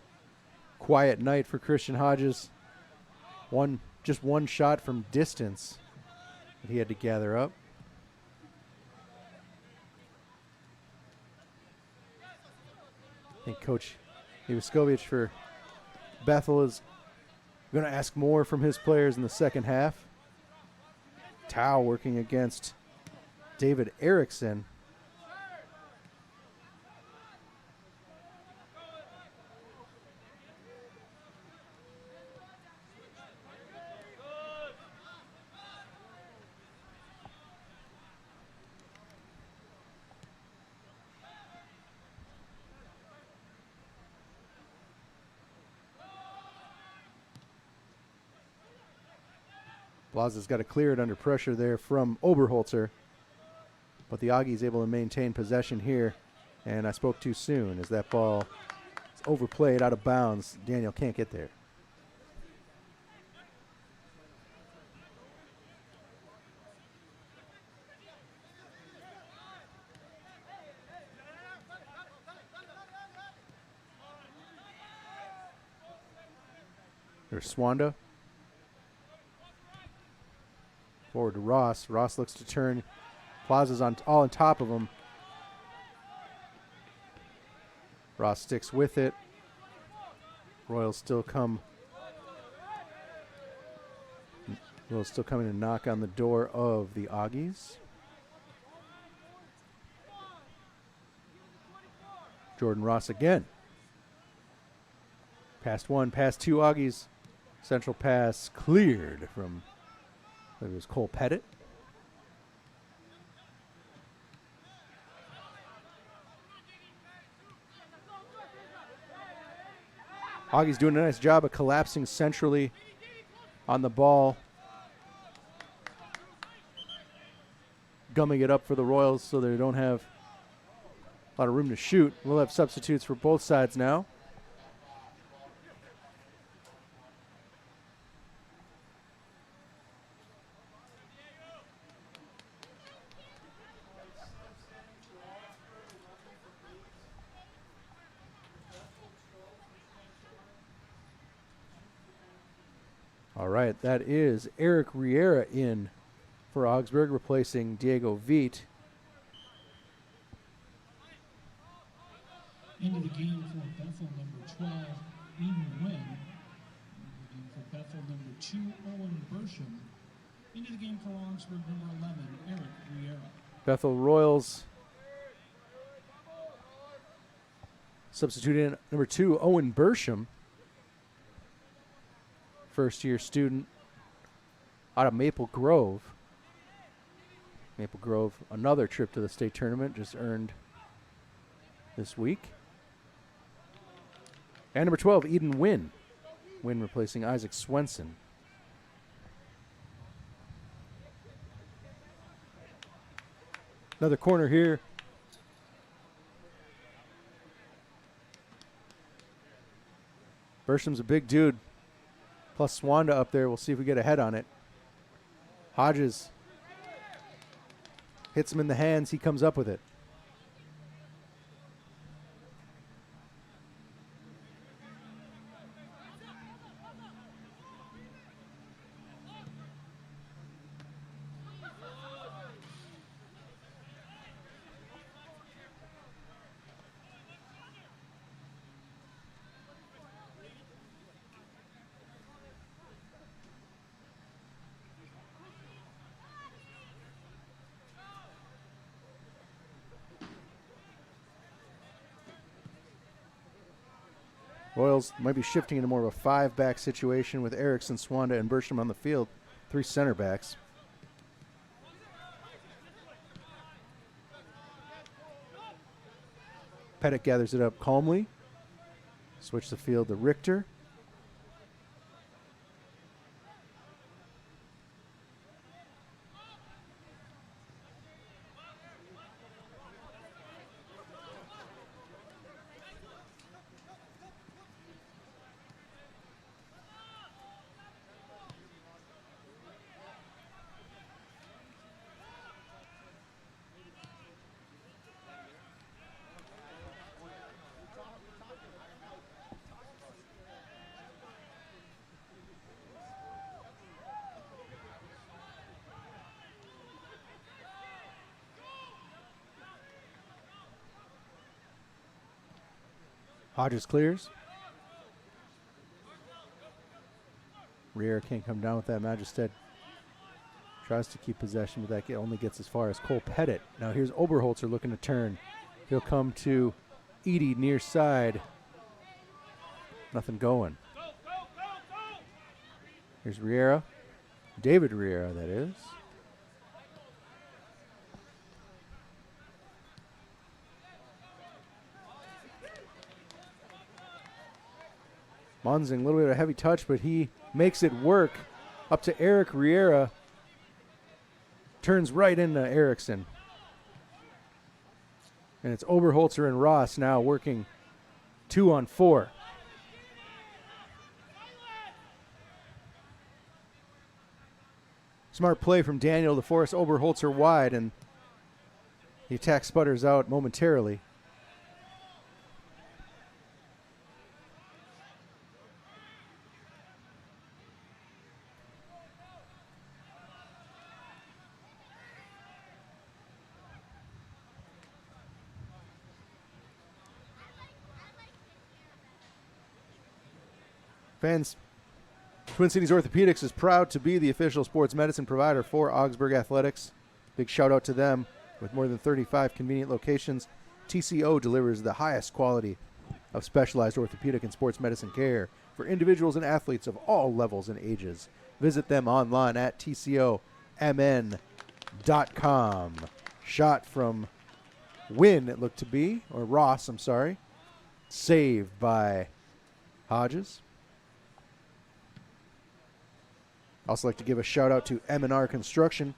quiet night for Christian Hodges. Just one shot from distance He had to gather up. I think Coach Ivaskovic for Bethel is going to ask more from his players in the second half. Tao working against David Erickson. Plaza's got to clear it under pressure there from Oberholzer. But the Aggies able to maintain possession here. And I spoke too soon as that ball is overplayed out of bounds. Daniel can't get there. There's Swanda. Forward to Ross. Ross looks to turn. Plaza's all on top of him. Ross sticks with it. Royals still coming to knock on the door of the Aggies. Jordan Ross again. Past one, past two Aggies. Central pass cleared from, I believe it was Cole Pettit. Aggies doing a nice job of collapsing centrally on the ball. Gumming it up for the Royals so they don't have a lot of room to shoot. We'll have substitutes for both sides now. All right, that is Eric Riera in for Augsburg, replacing Diego Veit. Into the game for Bethel, number 12, Eden Wynn. Into the game for Bethel, number 2, Owen Bersham. Into the game for Augsburg, number 11, Eric Riera. Bethel Royals substituting in number 2, Owen Bersham. First-year student out of Maple Grove. Maple Grove, another trip to the state tournament, just earned this week. And number 12, Eden Wynn. Wynn replacing Isaac Swenson. Another corner here. Bersham's a big dude. Plus Swanda up there. We'll see if we get a head on it. Hodges hits him in the hands. He comes up with it. Royals might be shifting into more of a five-back situation with Erickson, Swanda, and Bersham on the field. 3 center backs. Pettit gathers it up calmly. Switch the field to Richter. Hodges clears. Riera can't come down with that. Majested tries to keep possession, but that only gets as far as Cole Pettit. Now here's Oberholzer looking to turn. He'll come to Edie near side. Nothing going. Here's Riera. David Riera, that is. Monzing, a little bit of a heavy touch, but he makes it work. Up to Eric Riera. Turns right into Erickson. And it's Oberholzer and Ross now working 2-on-4. Smart play from Daniel to force Oberholzer wide, and the attack sputters out momentarily. Fans, Twin Cities Orthopedics is proud to be the official sports medicine provider for Augsburg Athletics. Big shout out to them. With more than 35 convenient locations, TCO delivers the highest quality of specialized orthopedic and sports medicine care for individuals and athletes of all levels and ages. Visit them online at tcomn.com. Shot from Wynn, it looked to be, or Ross, I'm sorry. Saved by Hodges. Also like to give a shout out to M&R Construction.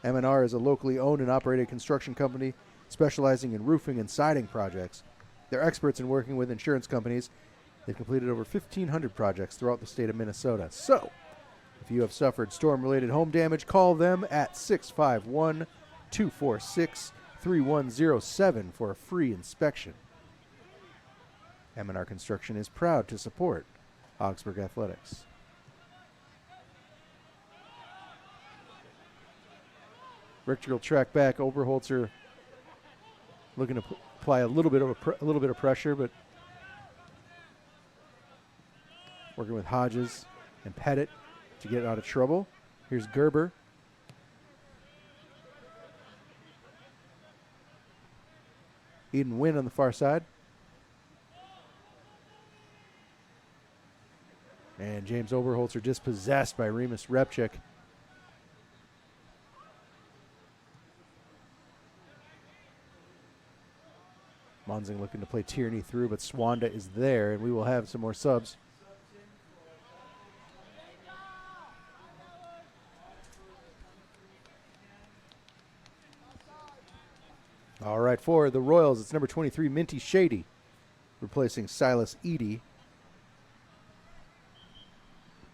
M&R is a locally owned and operated construction company specializing in roofing and siding projects. They're experts in working with insurance companies. They've completed over 1,500 projects throughout the state of Minnesota. So, if you have suffered storm-related home damage, call them at 651-246-3107 for a free inspection. M&R Construction is proud to support Augsburg Athletics. Richter will track back. Oberholzer looking to apply a little bit of pressure, but working with Hodges and Pettit to get out of trouble. Here's Gerber. Eden Wynn on the far side. And James Oberholzer dispossessed by Remus Repchik. Monzing looking to play Tierney through, but Swanda is there, and we will have some more subs. All right, for the Royals, it's number 23, Minty Shady, replacing Silas Eady.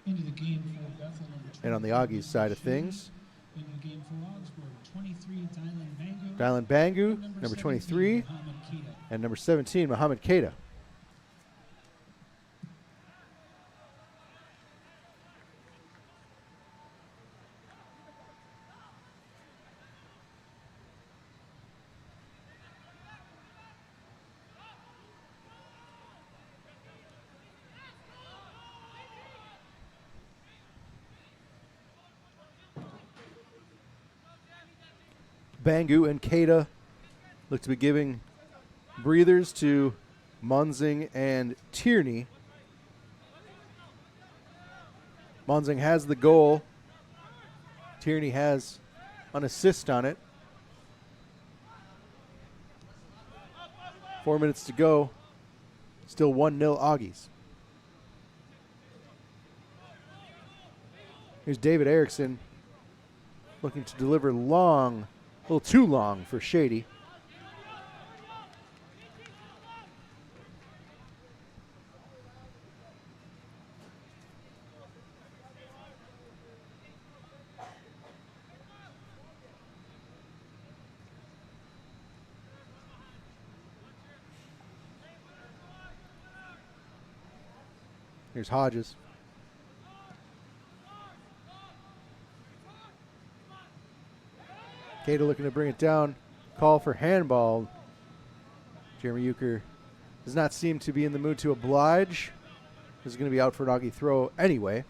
Into the game for Bethel, number 20. And on the Augies side of things, into the game for Augsburg, 23, Dylan Bangu. Dylan Bangu, number 23, and number 17, Mohamed Keita. Bangu and Keita look to be giving breathers to Monzing and Tierney. Monzing has the goal. Tierney has an assist on it. 4 minutes to go. Still 1-0 Augies. Here's David Erickson looking to deliver long. A little too long for Shady. Here's Hodges. Keita looking to bring it down. Call for handball. Jeremy Euchre does not seem to be in the mood to oblige. This is going to be out for an Augie throw anyway.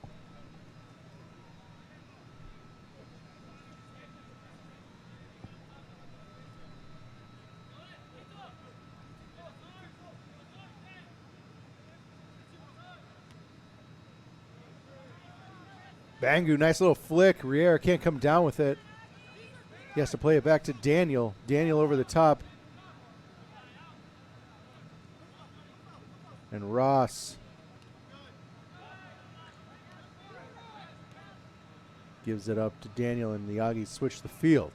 Bangu, nice little flick. Riera can't come down with it. He has to play it back to Daniel. Daniel over the top. And Ross gives it up to Daniel, and the Augies switch the field.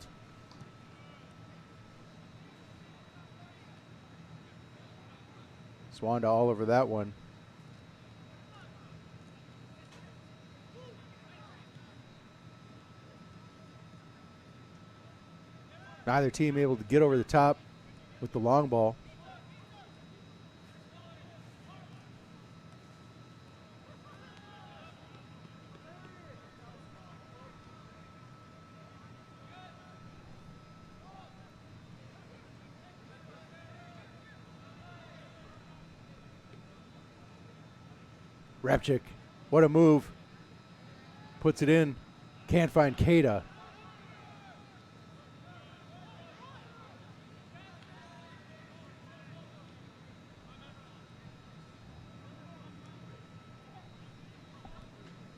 Swanda all over that one. Neither team able to get over the top with the long ball. Repchik, what a move. Puts it in. Can't find Keita.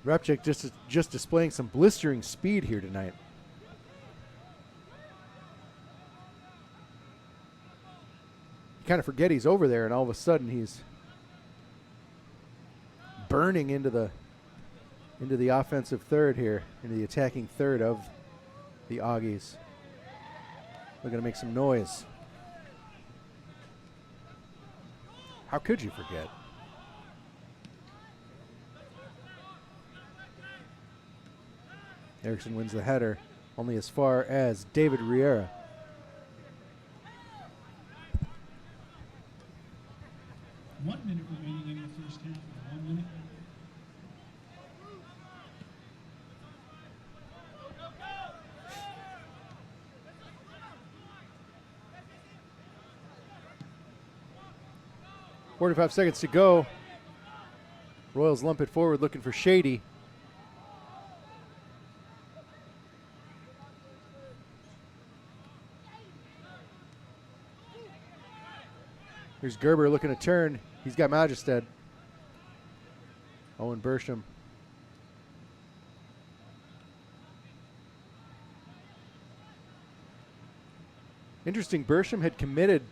Repchik just displaying some blistering speed here tonight. You kind of forget he's over there, and all of a sudden he's burning into the offensive third here, into the attacking third of the Augies. They're going to make some noise. How could you forget? Erickson wins the header, only as far as David Riera. One minute remaining in the first half. 1 minute. .45 seconds to go. Royals lump it forward, looking for Shady. Here's Gerber looking to turn. He's got Majested. Owen Bersham. Interesting, Bersham had committed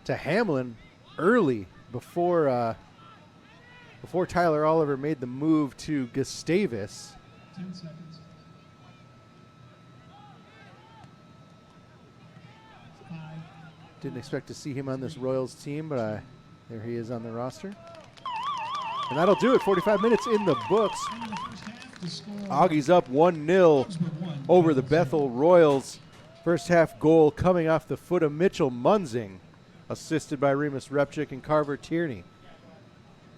to Hamlin early before Tyler Oliver made the move to Gustavus. 10 seconds. 5. Didn't expect to see him on this Royals team, but there he is on the roster. And that'll do it. 45 minutes in the books. Augies up 1-0 over the Bethel Royals. First half goal coming off the foot of Mitchell Munzing, assisted by Remus Repchik and Carver Tierney.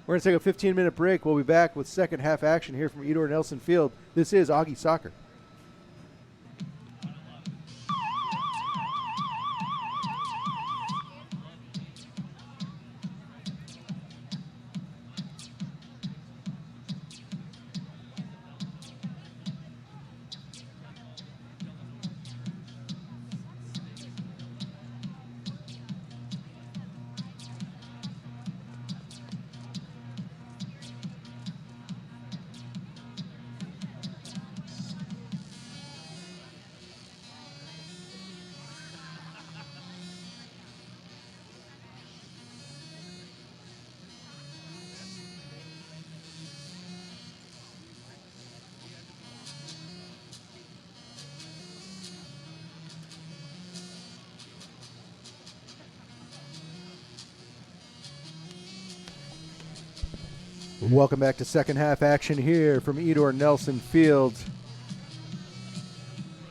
We're going to take a 15-minute break. We'll be back with second half action here from Edor Nelson Field. This is Augie Soccer. Welcome back to second half action here from Edor Nelson Field.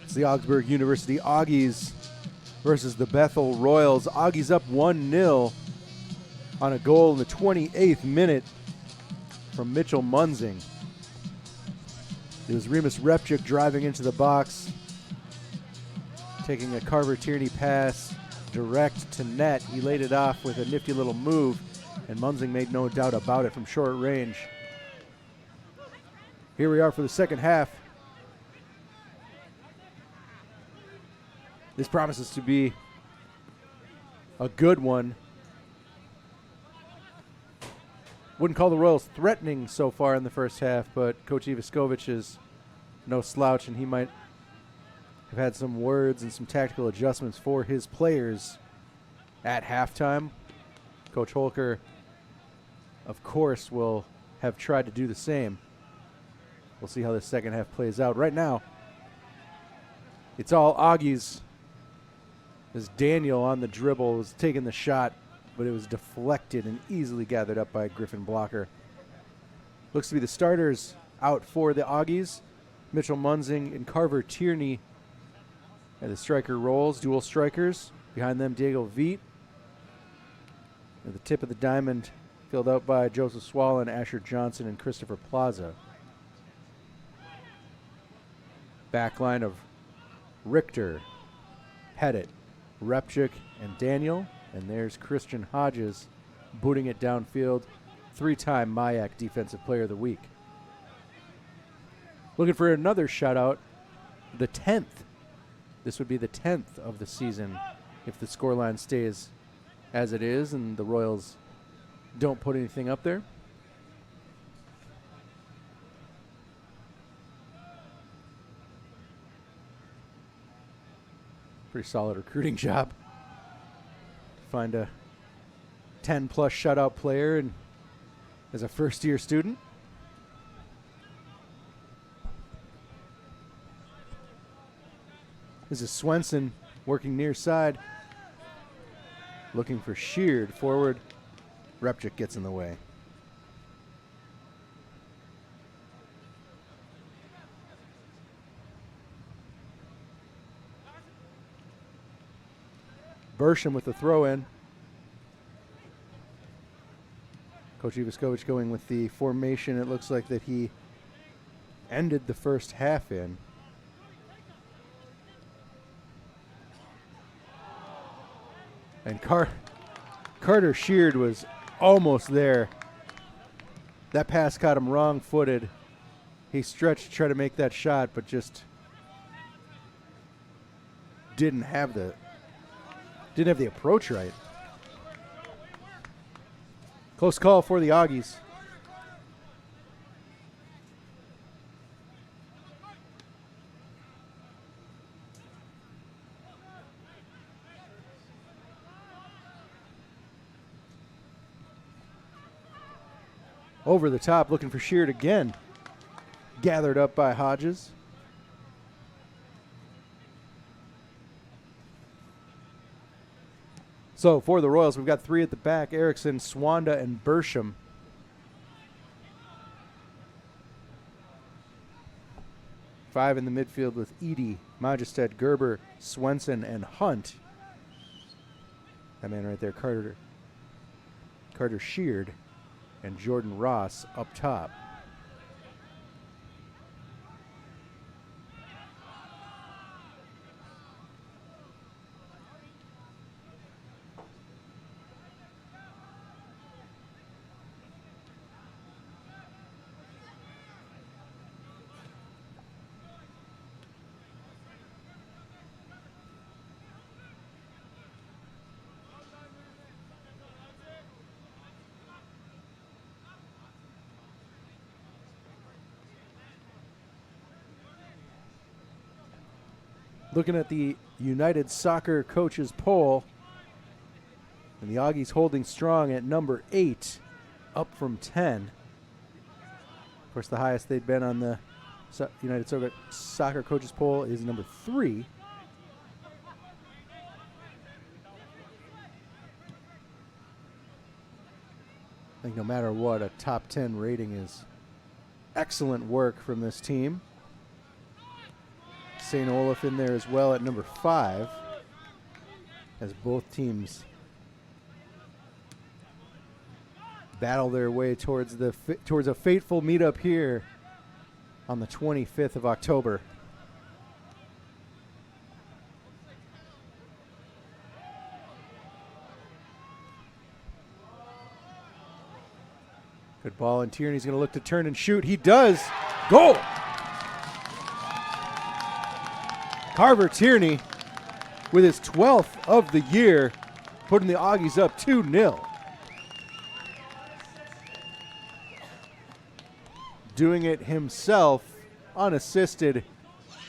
It's the Augsburg University Augies versus the Bethel Royals. Augies up 1-0 on a goal in the 28th minute from Mitchell Munzing. It was Remus Repchik driving into the box, taking a Carver Tierney pass direct to net. He laid it off with a nifty little move, and Munzing made no doubt about it from short range. Here we are for the second half. This promises to be a good one. Wouldn't call the Royals threatening so far in the first half, but Coach Ivaskovic is no slouch, and he might have had some words and some tactical adjustments for his players at halftime. Coach Holker, of course, will have tried to do the same. We'll see how this second half plays out. Right now, it's all Augies, as Daniel on the dribble was taking the shot, but it was deflected and easily gathered up by Griffin Blocker. Looks to be the starters out for the Augies. Mitchell Munzing and Carver Tierney are the striker roles, dual strikers. Behind them, Diego Veet. At the tip of the diamond, filled out by Joseph Swallen, Asher Johnson, and Christopher Plaza. Backline of Richter, Pettit, Repchik, and Daniel. And there's Christian Hodges booting it downfield. 3-time MIAC Defensive Player of the Week. Looking for another shutout, the 10th. This would be the 10th of the season if the scoreline stays as it is and the Royals don't put anything up there. Pretty solid recruiting job. Find a 10-plus shutout player and as a first-year student. This is Swenson working near side. Looking for Sheard forward. Repchik gets in the way. Bersham with the throw-in. Coach Ivaskovic going with the formation. It looks like that he ended the first half in. And Carter Sheard was almost there. That pass caught him wrong-footed. He stretched to try to make that shot, but just didn't have the approach right. Close call for the Augies. Over the top, looking for Sheard again. Gathered up by Hodges. So for the Royals, we've got 3 at the back: Erickson, Swanda, and Bersham. Five in the midfield with Edie, Majestad, Gerber, Swenson, and Hunt. That man right there, Carter Sheard, and Jordan Ross up top. Looking at the United Soccer Coaches Poll, and the Augies holding strong at number 8, up from 10. Of course, the highest they've been on the United Soccer Coaches Poll is number 3. I think no matter what, a top 10 rating is excellent work from this team. St. Olaf in there as well at number 5, as both teams battle their way towards a fateful meetup here on the 25th of October. 。 . . . . . . . . . . . . . . . . . . . . . . . . . . . . . . . . . . . . . . . . . . . . . . . . . . . . Good ball, and Tierney's going to look to turn and shoot. He does. Goal! Carver Tierney with his 12th of the year, putting the Augies up 2-0. Doing it himself, unassisted,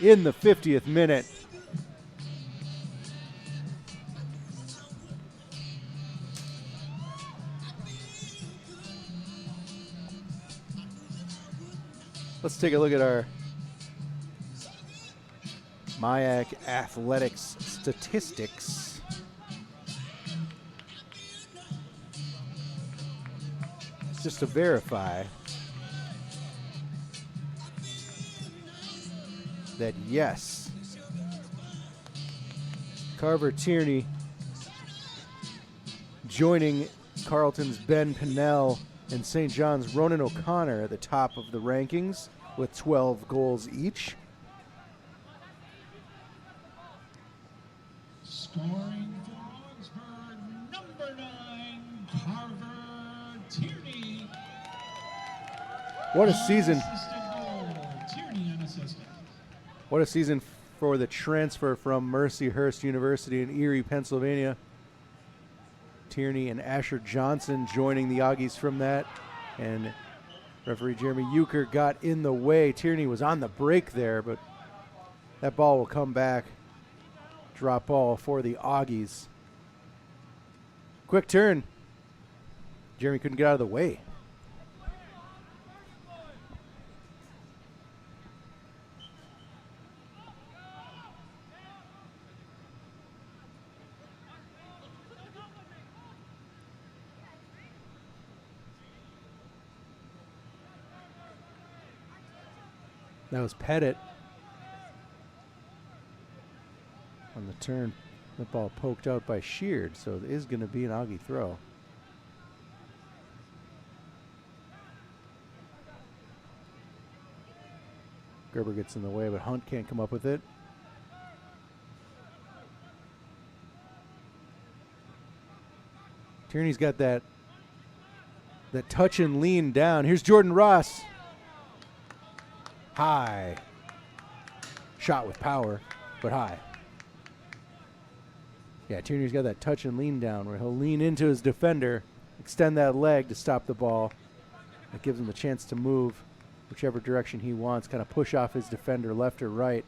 in the 50th minute. Let's take a look at our MIAC athletics statistics. Just to verify that, yes, Carver Tierney joining Carleton's Ben Pinnell and St. John's Ronan O'Connor at the top of the rankings with 12 goals each. Scoring for Augsburg, number 9, Carver Tierney. What a season. Unassisted goal, Tierney unassisted. What a season for the transfer from Mercyhurst University in Erie, Pennsylvania. Tierney and Asher Johnson joining the Augies from that. And referee Jeremy Euchre got in the way. Tierney was on the break there, but that ball will come back. Drop ball for the Augies. Quick turn. Jeremy couldn't get out of the way. That was Pettit on the turn. The ball poked out by Sheard, so it is going to be an Augie throw. Gerber gets in the way, but Hunt can't come up with it. Tierney's got that touch and lean down. Here's Jordan Ross. High. Shot with power, but high. Yeah, Tierney's got that touch and lean down where he'll lean into his defender, extend that leg to stop the ball. That gives him the chance to move whichever direction he wants, kind of push off his defender left or right.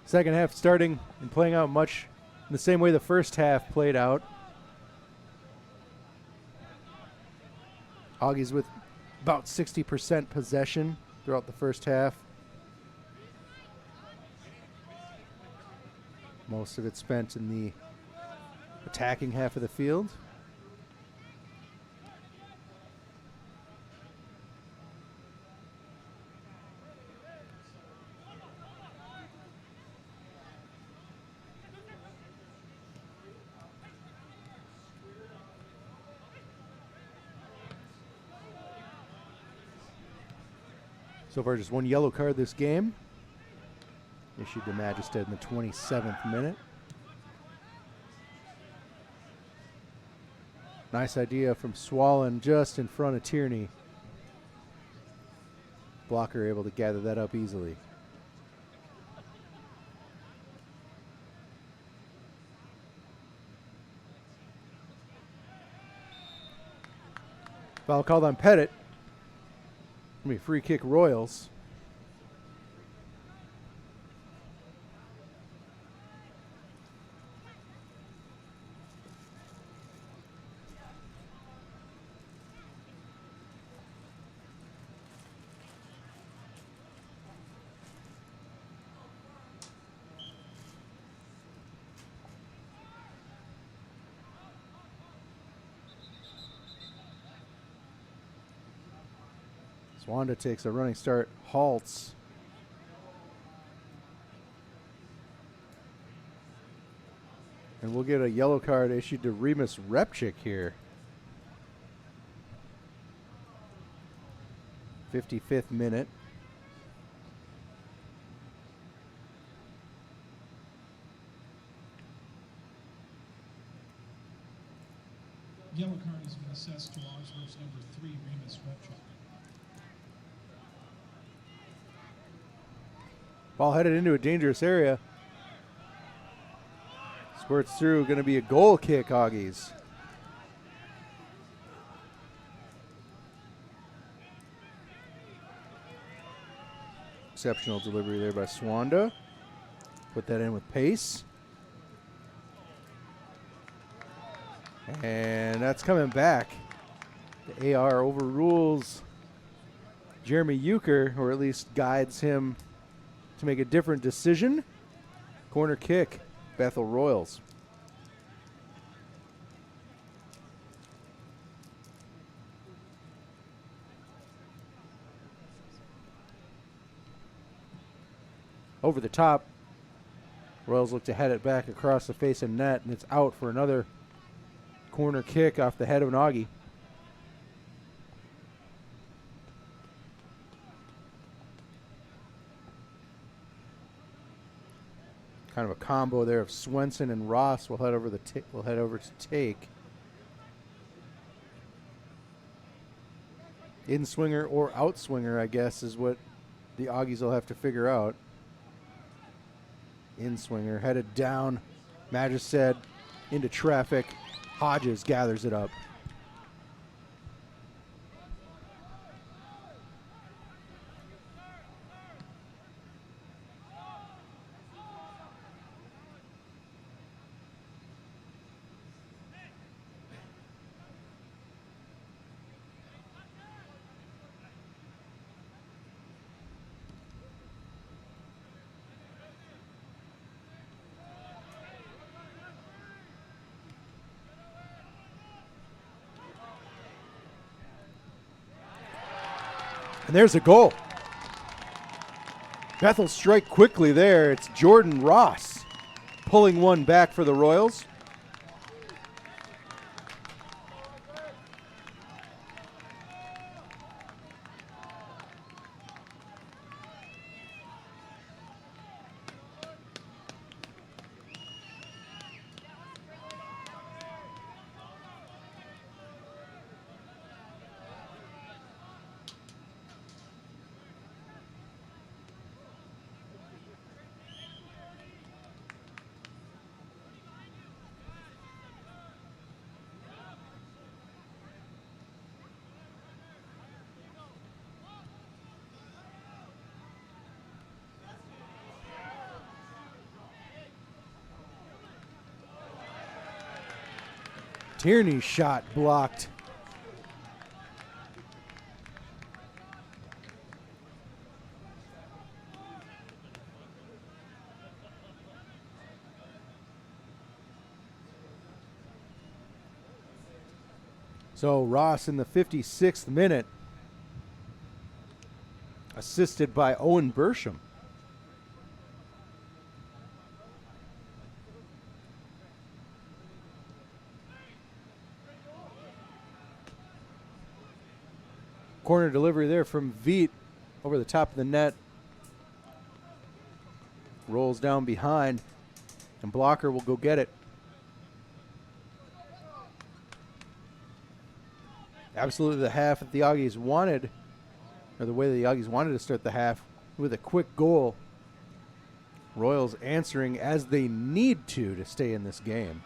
Second half starting and playing out much in the same way the first half played out. Augies with about 60% possession throughout the first half. Most of it spent in the attacking half of the field. So far, just one yellow card this game. Issued to Magistead in the 27th minute. Nice idea from Swallen just in front of Tierney. Blocker able to gather that up easily. Foul called on Pettit. Gonna be free kick Royals. Wanda takes a running start, halts. And we'll get a yellow card issued to Remus Repchik here. 55th minute. Yellow card has been assessed to Augsburg's number 3, Remus Repchuk. Ball headed into a dangerous area. Squirts through, going to be a goal kick, Augies. Exceptional delivery there by Swanda. Put that in with pace. And that's coming back. The AR overrules Jeremy Euchre, or at least guides him to make a different decision. Corner kick, Bethel Royals. Over the top. Royals look to head it back across the face of net, and it's out for another corner kick off the head of an Augie. Kind of a combo there of Swenson and Ross. We'll head over to take. In swinger or out swinger, I guess, is what the Augies will have to figure out. In swinger, headed down. Magistad into traffic. Hodges gathers it up. And there's a goal. Bethel strike quickly there. It's Jordan Ross pulling one back for the Royals. Tierney's shot blocked. So Ross in the 56th minute, assisted by Owen Bersham. Corner delivery there from Veet over the top of the net. Rolls down behind, and Blocker will go get it. Absolutely the half that the Augies wanted, or the way the Augies wanted to start the half, with a quick goal. Royals answering as they need to stay in this game.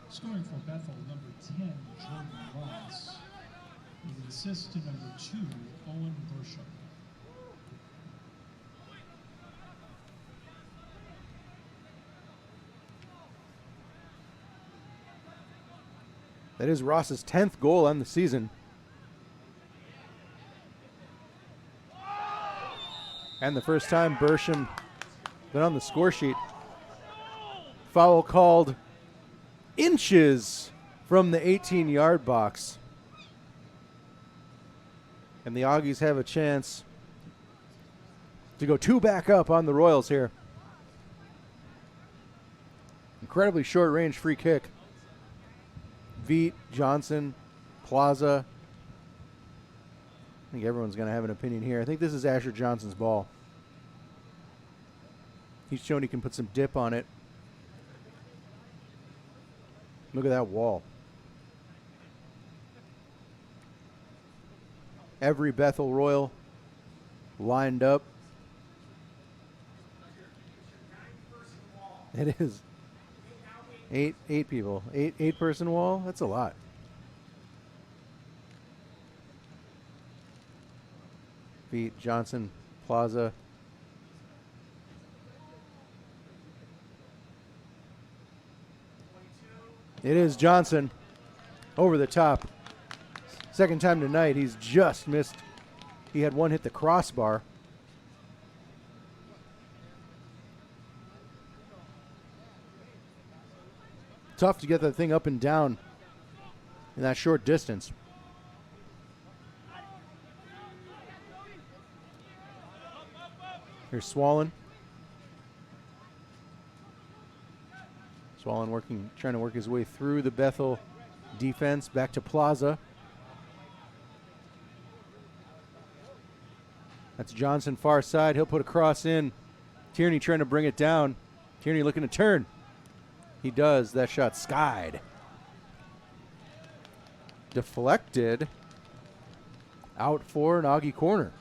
Scoring for Bethel, number 10, Jordan Ross. With an assist to number 2, Owen Bersham. That is Ross's 10th goal on the season. And the first time Bersham been on the score sheet. Foul called inches from the 18-yard box. And the Augies have a chance to go 2 back up on the Royals here. Incredibly short-range free kick. Veet, Johnson, Plaza. I think everyone's going to have an opinion here. I think this is Asher Johnson's ball. He's shown he can put some dip on it. Look at that wall. Every Bethel Royal lined up. It is eight people. Eight person wall. That's a lot. Feet, Johnson, Plaza. It is Johnson over the top. Second time tonight, he's just missed. He had one hit the crossbar. Tough to get that thing up and down in that short distance. Here's Swollen. Swollen trying to work his way through the Bethel defense. Back to Plaza. That's Johnson far side. He'll put a cross in. Tierney trying to bring it down. Tierney looking to turn. He does. That shot skied. Deflected. Out for an Augie corner.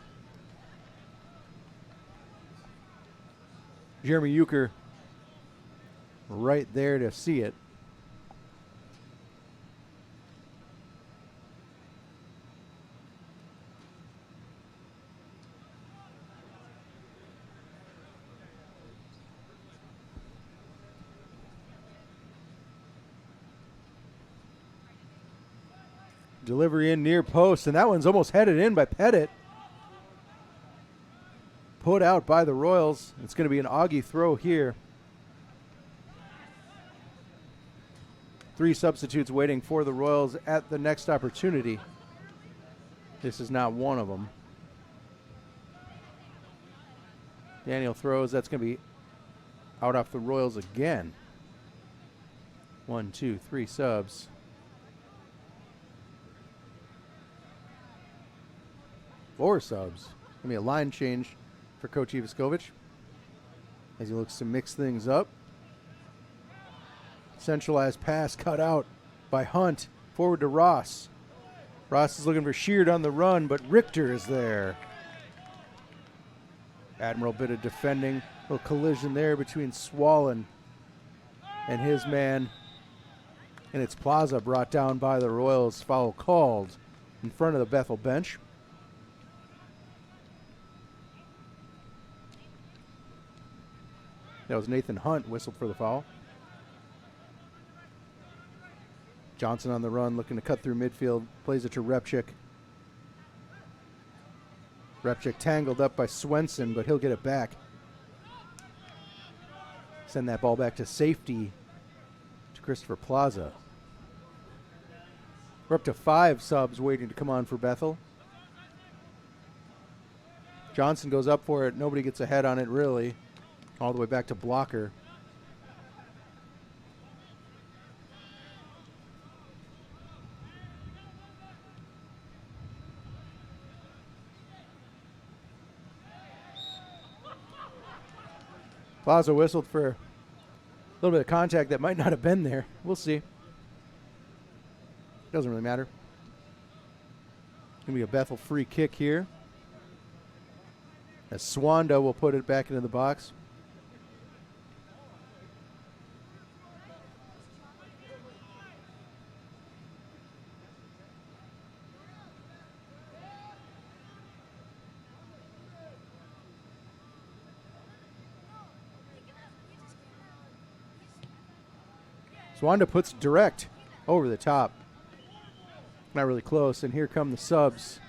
Jeremy Euchre right there to see it. Delivery in near post, and that one's almost headed in by Pettit. Put out by the Royals. It's going to be an Augie throw here. 3 substitutes waiting for the Royals at the next opportunity. This is not one of them. Daniel throws. That's going to be out off the Royals again. 1, 2, 3 subs. Four subs. Going to be a line change for Coach Ivaskovich as he looks to mix things up. Centralized pass cut out by Hunt. Forward to Ross. Ross is looking for Sheard on the run, but Richter is there. Admiral bit of defending. A little collision there between Swollen and his man. And it's Plaza brought down by the Royals. Foul called in front of the Bethel bench. That was Nathan Hunt whistled for the foul. Johnson on the run, looking to cut through midfield. Plays it to Repchik. Repchik tangled up by Swenson, but he'll get it back. Send that ball back to safety to Christopher Plaza. We're up to 5 subs waiting to come on for Bethel. Johnson goes up for it. Nobody gets ahead on it, really. All the way back to blocker. Plaza whistled for a little bit of contact that might not have been there. We'll see. Doesn't really matter. Going to be a Bethel free kick here. As Swanda will put it back into the box. Swanda puts direct over the top. Not really close, and here come the subs.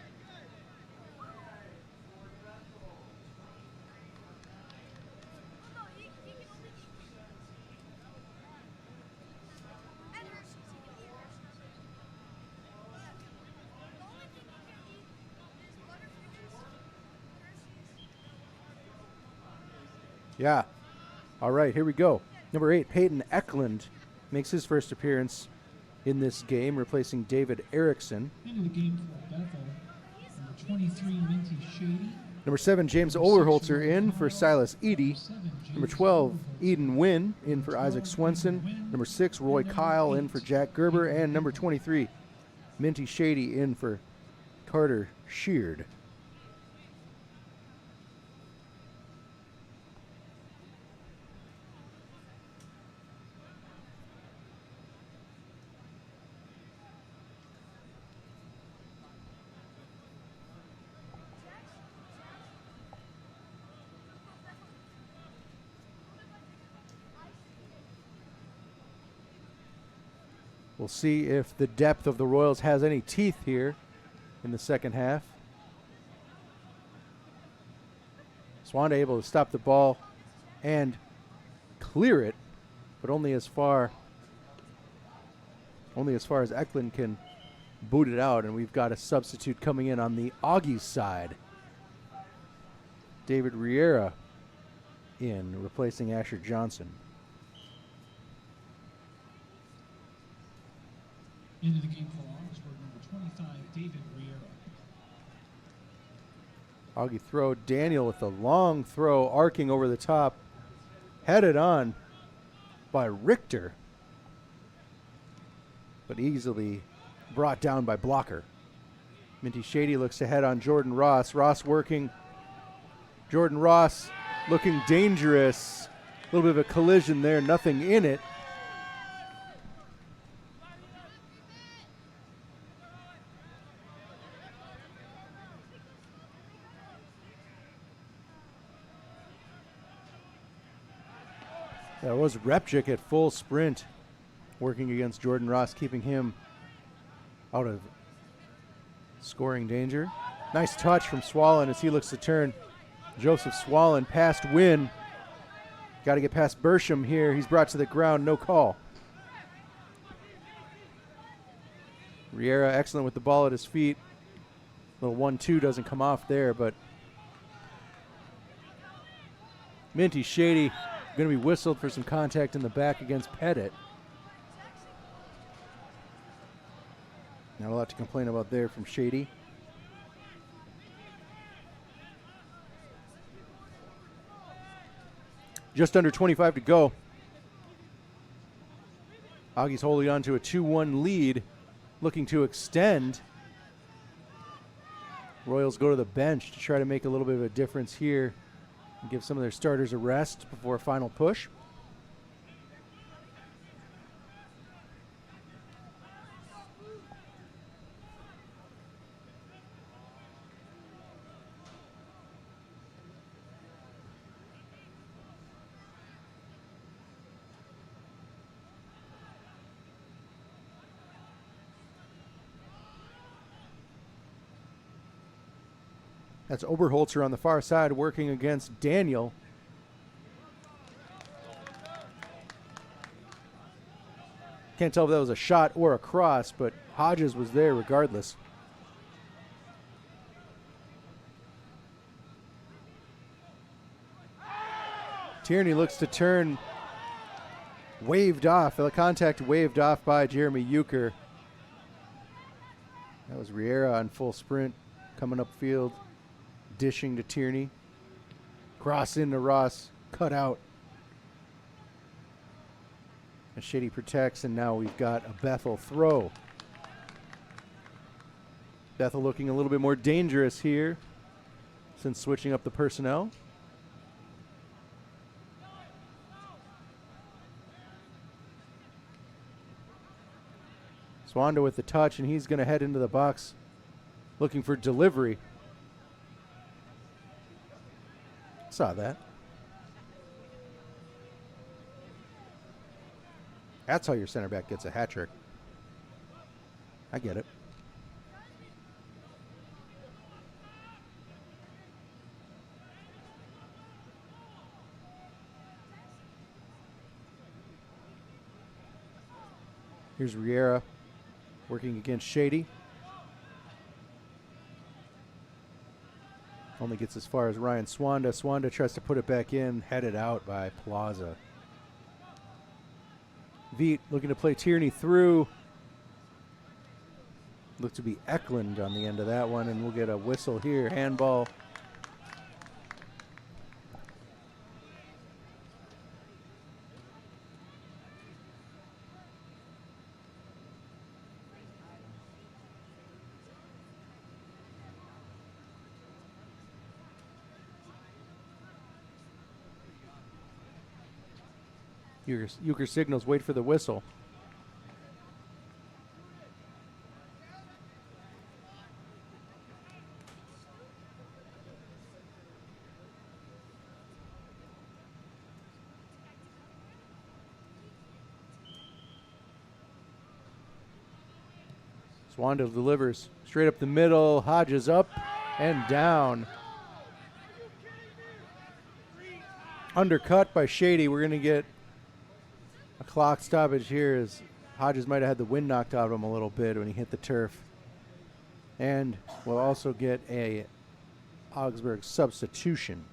Yeah. All right, here we go. Number 8, Peyton Eklund makes his first appearance in this game, replacing David Erickson. Into the game for Bethel, number 23, Minty Shady. Number 7, James Oberholzer in for Silas Eady. Number 12, Eden Wynn in for Isaac Swenson. Number 6, Roy Kyle in for Jack Gerber. And number 23, Minty Shady in for Carter Sheard. We'll see if the depth of the Royals has any teeth here in the second half. Swanda able to stop the ball and clear it, but only as far as Eklund can boot it out, and we've got a substitute coming in on the Augies side. David Riera in, replacing Asher Johnson. Into the game for Augsburg, number 25, David Riera. Augie throw, Daniel with a long throw, arcing over the top, headed on by Richter, but easily brought down by blocker. Minty Shady looks to head on Jordan Ross. Ross working. Jordan Ross looking dangerous. A little bit of a collision there, nothing in it. That was Repchick at full sprint, working against Jordan Ross, keeping him out of scoring danger. Nice touch from Swallen as he looks to turn. Joseph Swallen past Wynn. Got to get past Bersham here. He's brought to the ground, no call. Riera excellent with the ball at his feet. Little 1-2 doesn't come off there, but Minty Shady going to be whistled for some contact in the back against Pettit. Not a lot to complain about there from Shady. Just under 25 to go. Augie's holding on to a 2-1 lead, looking to extend. Royals go to the bench to try to make a little bit of a difference here and give some of their starters a rest before a final push. That's Oberholzer on the far side working against Daniel. Can't tell if that was a shot or a cross, but Hodges was there regardless. Tierney looks to turn. Waved off. The contact waved off by Jeremy Euchre. That was Riera on full sprint coming upfield. Dishing to Tierney. Cross into Ross. Cut out. And Shady protects, and now we've got a Bethel throw. Bethel looking a little bit more dangerous here since switching up the personnel. Swanda with the touch, and he's going to head into the box looking for delivery. Saw that. That's how your center back gets a hat trick. I get it. Here's Riera working against Shady. Only gets as far as Ryan Swanda. Swanda tries to put it back in, headed out by Plaza. Veet looking to play Tierney through. Looked to be Eklund on the end of that one, and we'll get a whistle here. Handball Euchre signals, wait for the whistle. Swandale delivers straight up the middle. Hodges up and down. Undercut by Shady. We're going to get a clock stoppage here as Hodges might have had the wind knocked out of him a little bit when he hit the turf. And we'll also get a Augsburg substitution.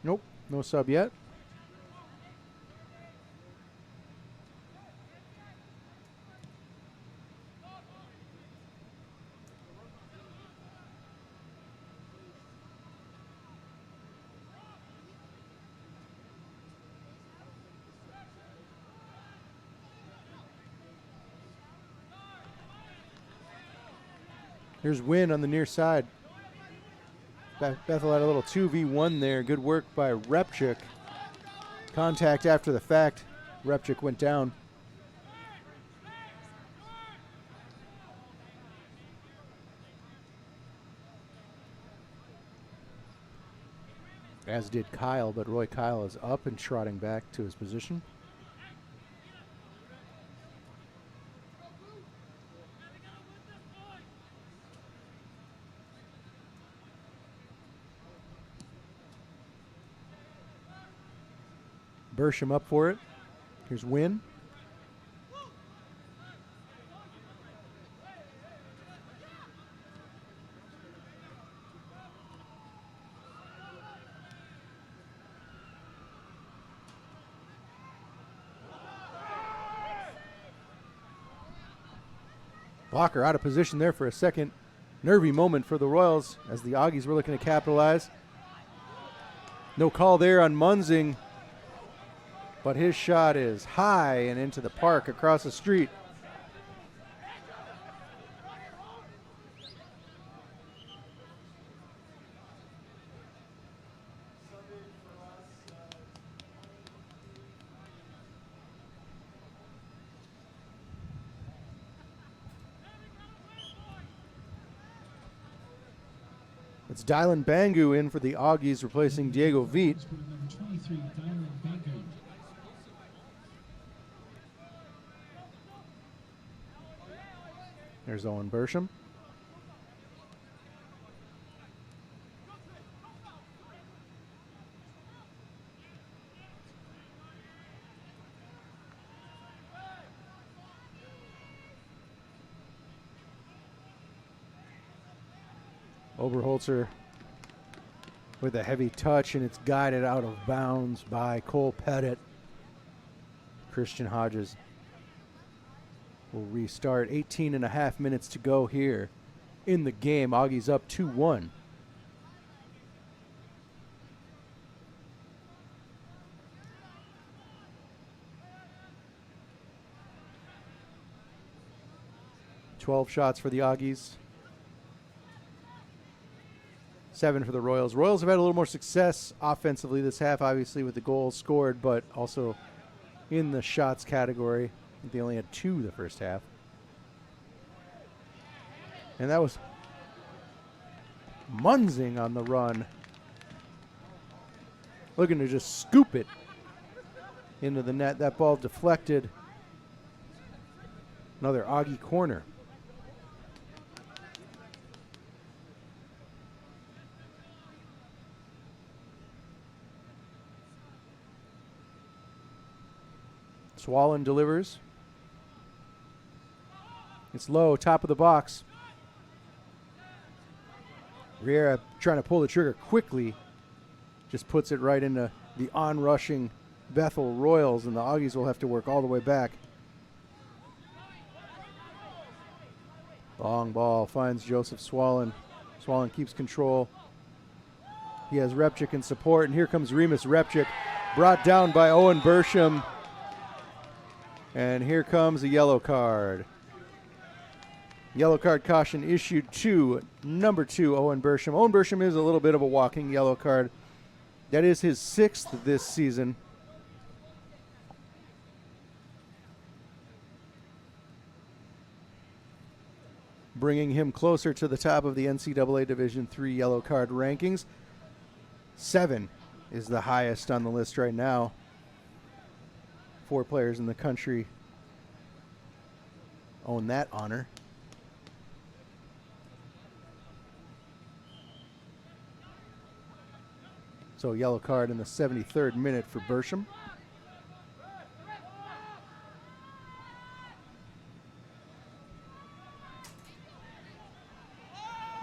Nope, no sub yet. Here's Wynn on the near side. Bethel had a little 2v1 there. Good work by Repchik. Contact after the fact. Repchik went down. As did Kyle, but Roy Kyle is up and trotting back to his position. Bersham up for it. Here's Wynn. Blocker out of position there for a second. Nervy moment for the Royals as the Augies were looking to capitalize. No call there on Munzing. But his shot is high and into the park across the street. It's Dylan Bangu in for the Augies, replacing Diego Veit. Number 23, Dylan Baker. There's Owen Bersham. Oberholzer with a heavy touch, and it's guided out of bounds by Cole Pettit. Christian Hodges will restart. 18 and a half minutes to go here in the game. Augie's up 2-1. Twelve shots for the Augies. 7 for the Royals. Royals have had a little more success offensively this half, obviously, with the goals scored, but also in the shots category. I think they only had 2 the first half. And that was Munzing on the run. Looking to just scoop it into the net. That ball deflected. Another Augie corner. Swallen delivers. It's low, top of the box. Riera trying to pull the trigger quickly. Just puts it right into the onrushing Bethel Royals, and the Augies will have to work all the way back. Long ball finds Joseph Swallen. Swallen keeps control. He has Repchik in support, and here comes Remus Repchik, brought down by Owen Bersham. And here comes a yellow card. Yellow card caution issued to number 2, Owen Bersham. Owen Bersham is a little bit of a walking yellow card. That is his 6th this season. Bringing him closer to the top of the NCAA Division III yellow card rankings. 7 is the highest on the list right now. 4 players in the country own that honor. So yellow card in the 73rd minute for Bersham.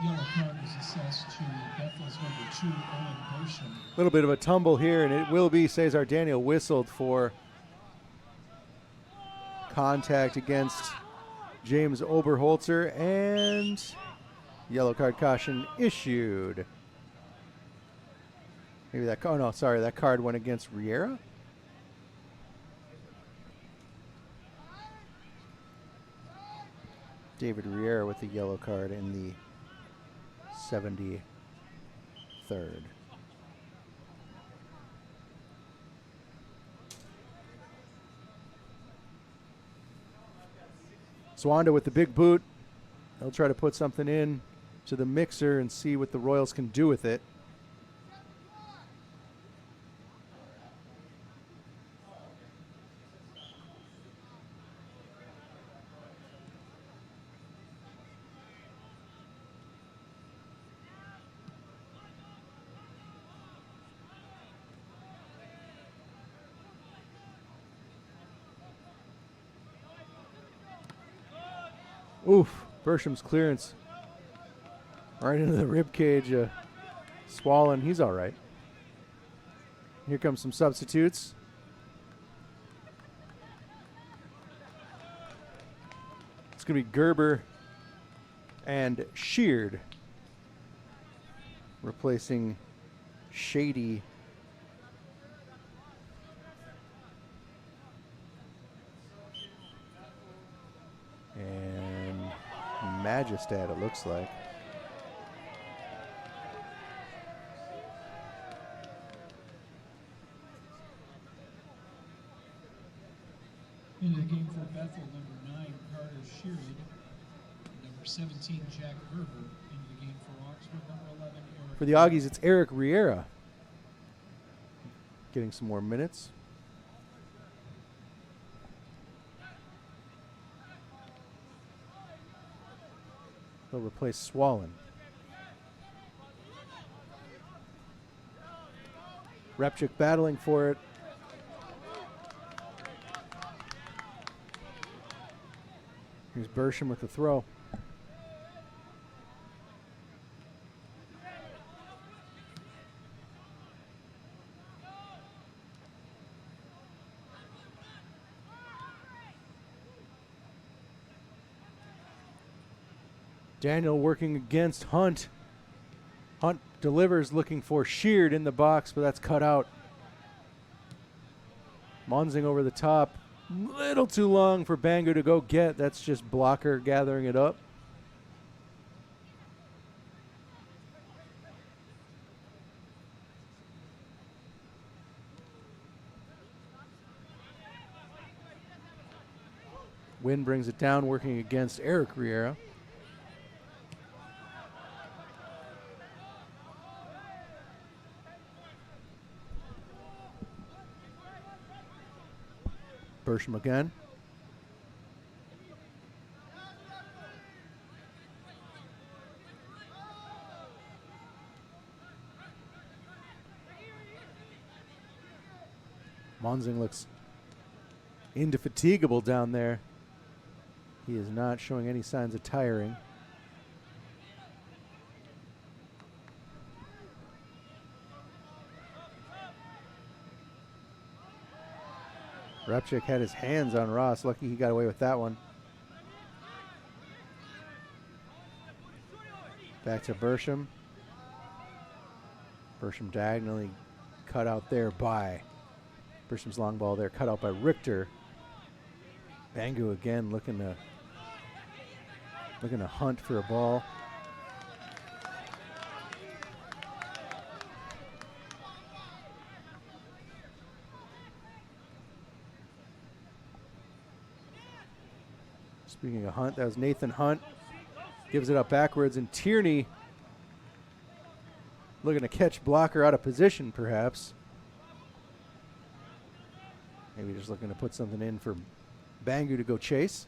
Yellow card is assessed to Bethel's number 2, Owen Bersham. A little bit of a tumble here, and it will be Cesar Daniel whistled for contact against James Oberholzer, and yellow card caution issued. Maybe that, oh no, sorry, that card went against Riera. David Riera with the yellow card in the 73rd. Swanda with the big boot. They'll try to put something in to the mixer and see what the Royals can do with it. Oof, Bersham's clearance right into the rib cage. Swallen, he's all right. Here comes some substitutes. It's going to be Gerber and Sheard replacing Shady. And Majestat, it looks like. Into the game for Bethel, number 9, Carter Sheard. Number 17, Jack Gerber. Into the game for Oxford, number 11, Eric. For the Augies, it's Eric Riera getting some more minutes. They'll replace Swallen. Repchik battling for it. Here's Bersham with the throw. Daniel working against Hunt. Hunt delivers, looking for Sheard in the box, but that's cut out. Monsing over the top. Little too long for Bango to go get. That's just Blocker gathering it up. Wynn brings it down, working against Eric Riera. Bersham again. Monsing looks indefatigable down there. He is not showing any signs of tiring. Repchik had his hands on Ross. Lucky he got away with that one. Back to Bersham. Bersham diagonally cut out there by Bersham's long ball there, cut out by Richter. Bangu again looking to hunt for a ball. Speaking of Hunt, that was Nathan Hunt. Gives it up backwards, and Tierney looking to catch blocker out of position, perhaps. Maybe just looking to put something in for Bangu to go chase.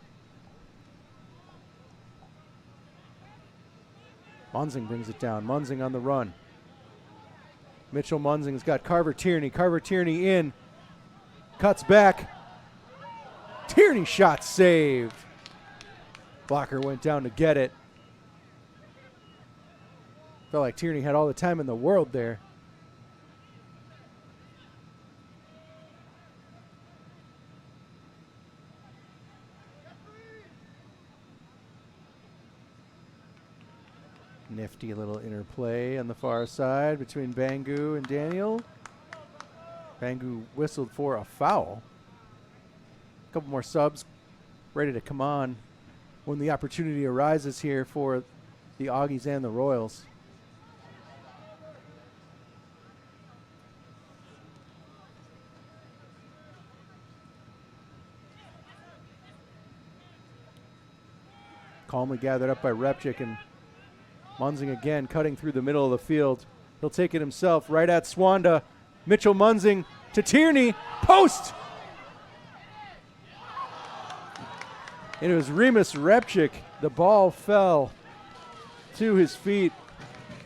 Munzing brings it down. Munzing on the run. Mitchell Munzing's got Carver Tierney. Carver Tierney in. Cuts back. Tierney shot saved. Blocker went down to get it. Felt like Tierney had all the time in the world there. Nifty little interplay on the far side between Bangu and Daniel. Bangu whistled for a foul. A couple more subs ready to come on when the opportunity arises here for the Augies and the Royals. Calmly gathered up by Repchik, and Munzing again cutting through the middle of the field. He'll take it himself right at Swanda. Mitchell Munzing to Tierney. Post! And it was Remus Repchik. The ball fell to his feet,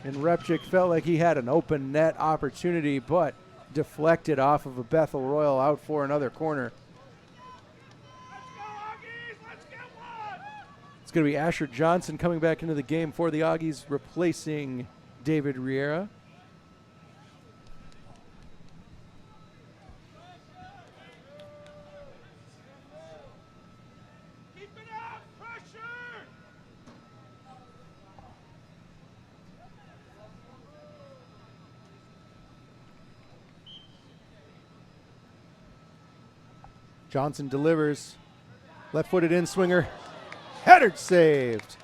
and Repchik felt like he had an open net opportunity, but deflected off of a Bethel Royal out for another corner. It's going to be Asher Johnson coming back into the game for the Augies, replacing David Riera. Keep it up! Pressure! Johnson delivers. Left-footed in-swinger. Header saved.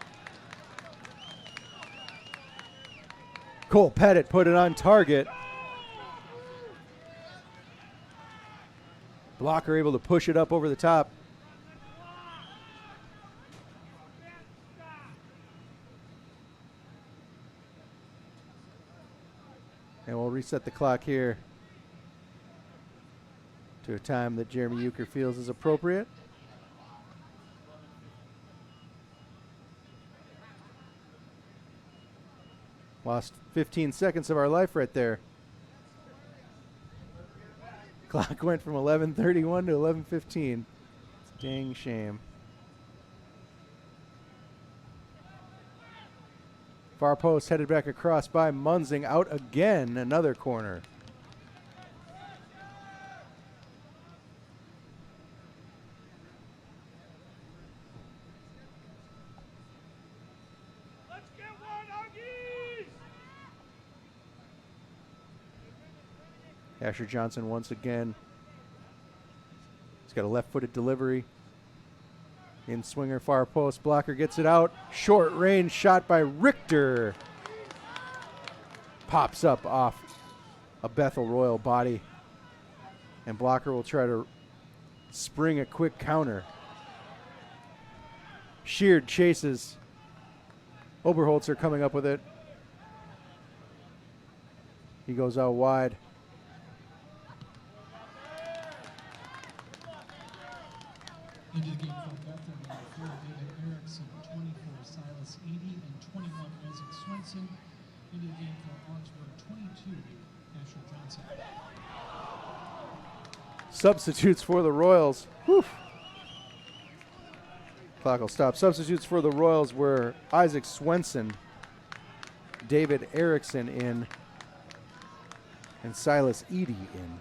Cole Pettit put it on target. Blocker able to push it up over the top. And we'll reset the clock here to a time that Jeremy Euchre feels is appropriate. Lost 15 seconds of our life right there. Clock went from 11:31 to 11:15. It's a dang shame. Far post headed back across by Munzing. Out again. Another corner. Asher Johnson once again. He's got a left-footed delivery. In swinger, far post. Blocker gets it out. Short range shot by Richter. Pops up off a Bethel Royal body. And Blocker will try to spring a quick counter. Sheared chases. Oberholzer coming up with it. He goes out wide. Into the game for Bethel, number 4, David Erickson, 24, Silas Eady, and 21, Isaac Swenson. Into the game for Augsburg, 22, Asher Johnson. Substitutes for the Royals. Whew. Clock will stop. Substitutes for the Royals were Isaac Swenson, David Erickson in, and Silas Eady in.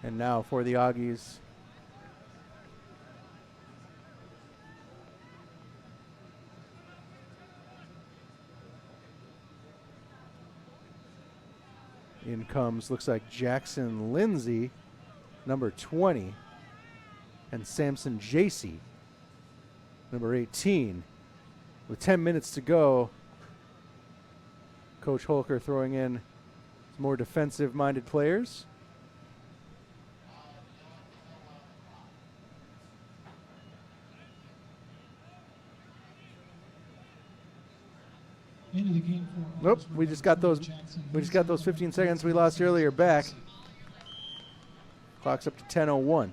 And now for the Augies, In comes, looks like Jackson Lindsay, number 20, and Samson Jacey, number 18. With 10 minutes to go, Coach Holker throwing in some more defensive-minded players. Into the game for Nope, we just got those. We just got those 15 seconds we lost earlier back. Clock's up to 10:01.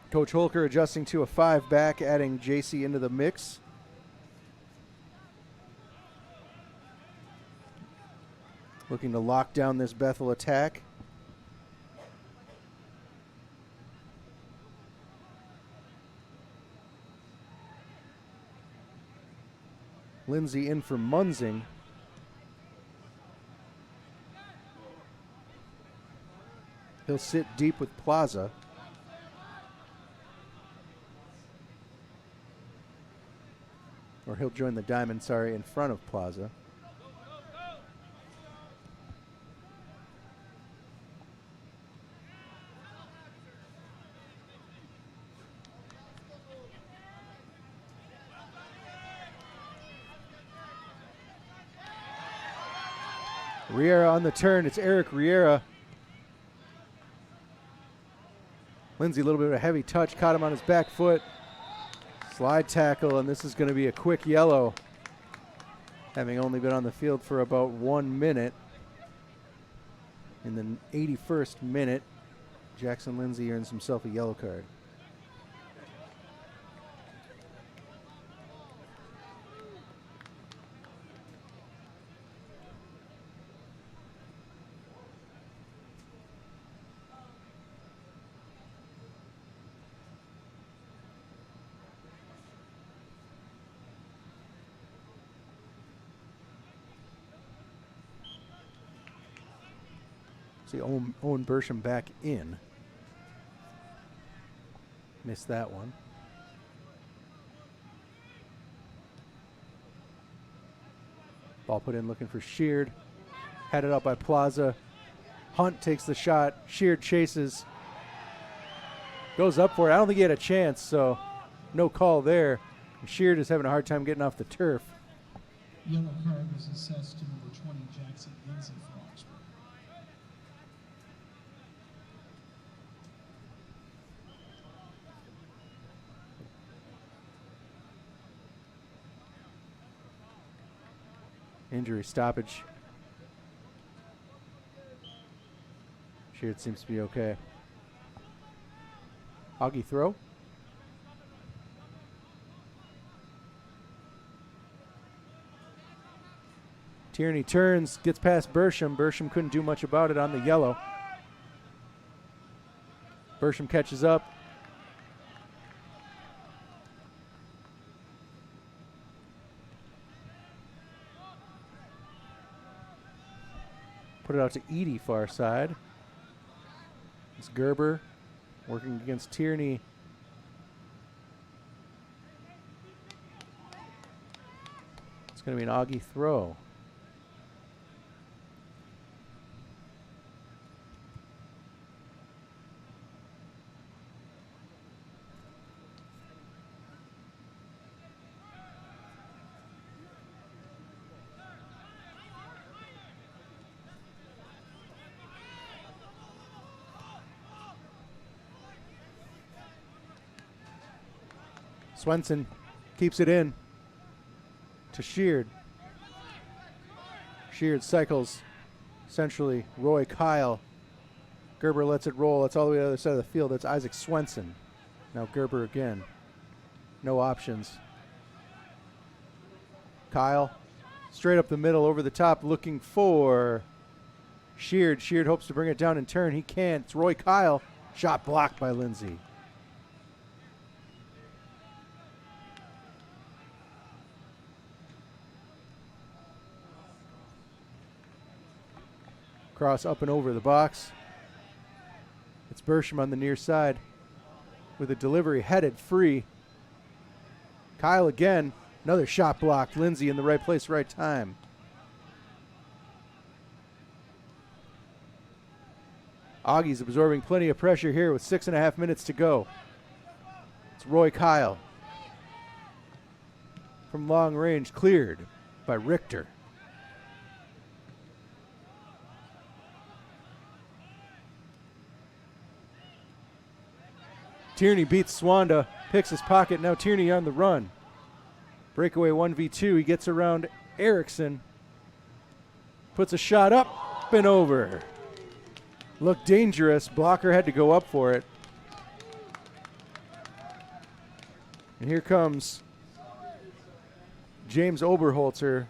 Coach Holker adjusting to a 5 back, adding JC into the mix. Looking to lock down this Bethel attack. Lindsay in for Munzing. He'll sit deep with Plaza. Or he'll join the diamond, sorry, in front of Plaza. Riera on the turn. It's Eric Riera. Lindsay, a little bit of a heavy touch, caught him on his back foot. Slide tackle, and this is going to be a quick yellow. Having only been on the field for about 1 minute. In the 81st minute, Jackson Lindsay earns himself a yellow card. See Owen Bersham back in. Missed that one. Ball put in looking for Sheard. Headed up by Plaza. Hunt takes the shot. Sheard chases. Goes up for it. I don't think he had a chance, so no call there. Sheard is having a hard time getting off the turf. Yellow card was assessed to number 20, Jackson Lindsay for Augsburg. Injury stoppage. Sheard seems to be okay. Augie throw. Tierney turns, gets past Bersham. Bersham couldn't do much about it on the yellow. Bersham catches up. Put it out to Edie, far side. It's Gerber working against Tierney. It's going to be an Augie throw. Swenson keeps it in to Sheard. Sheard cycles centrally. Roy Kyle. Gerber lets it roll. It's all the way to the other side of the field. That's Isaac Swenson. Now Gerber again. No options. Kyle straight up the middle over the top looking for Sheard. Sheard hopes to bring it down and turn. He can't. It's Roy Kyle. Shot blocked by Lindsay. Cross up and over the box. It's Bersham on the near side with a delivery headed free. Kyle again. Another shot blocked. Lindsay in the right place, right time. Augie's absorbing plenty of pressure here with 6.5 minutes to go. It's Roy Kyle. From long range, cleared by Richter. Tierney beats Swanda, picks his pocket. Now Tierney on the run. Breakaway 1v2. He gets around Erickson. Puts a shot up and over. Looked dangerous. Blocker had to go up for it. And here comes James Oberholzer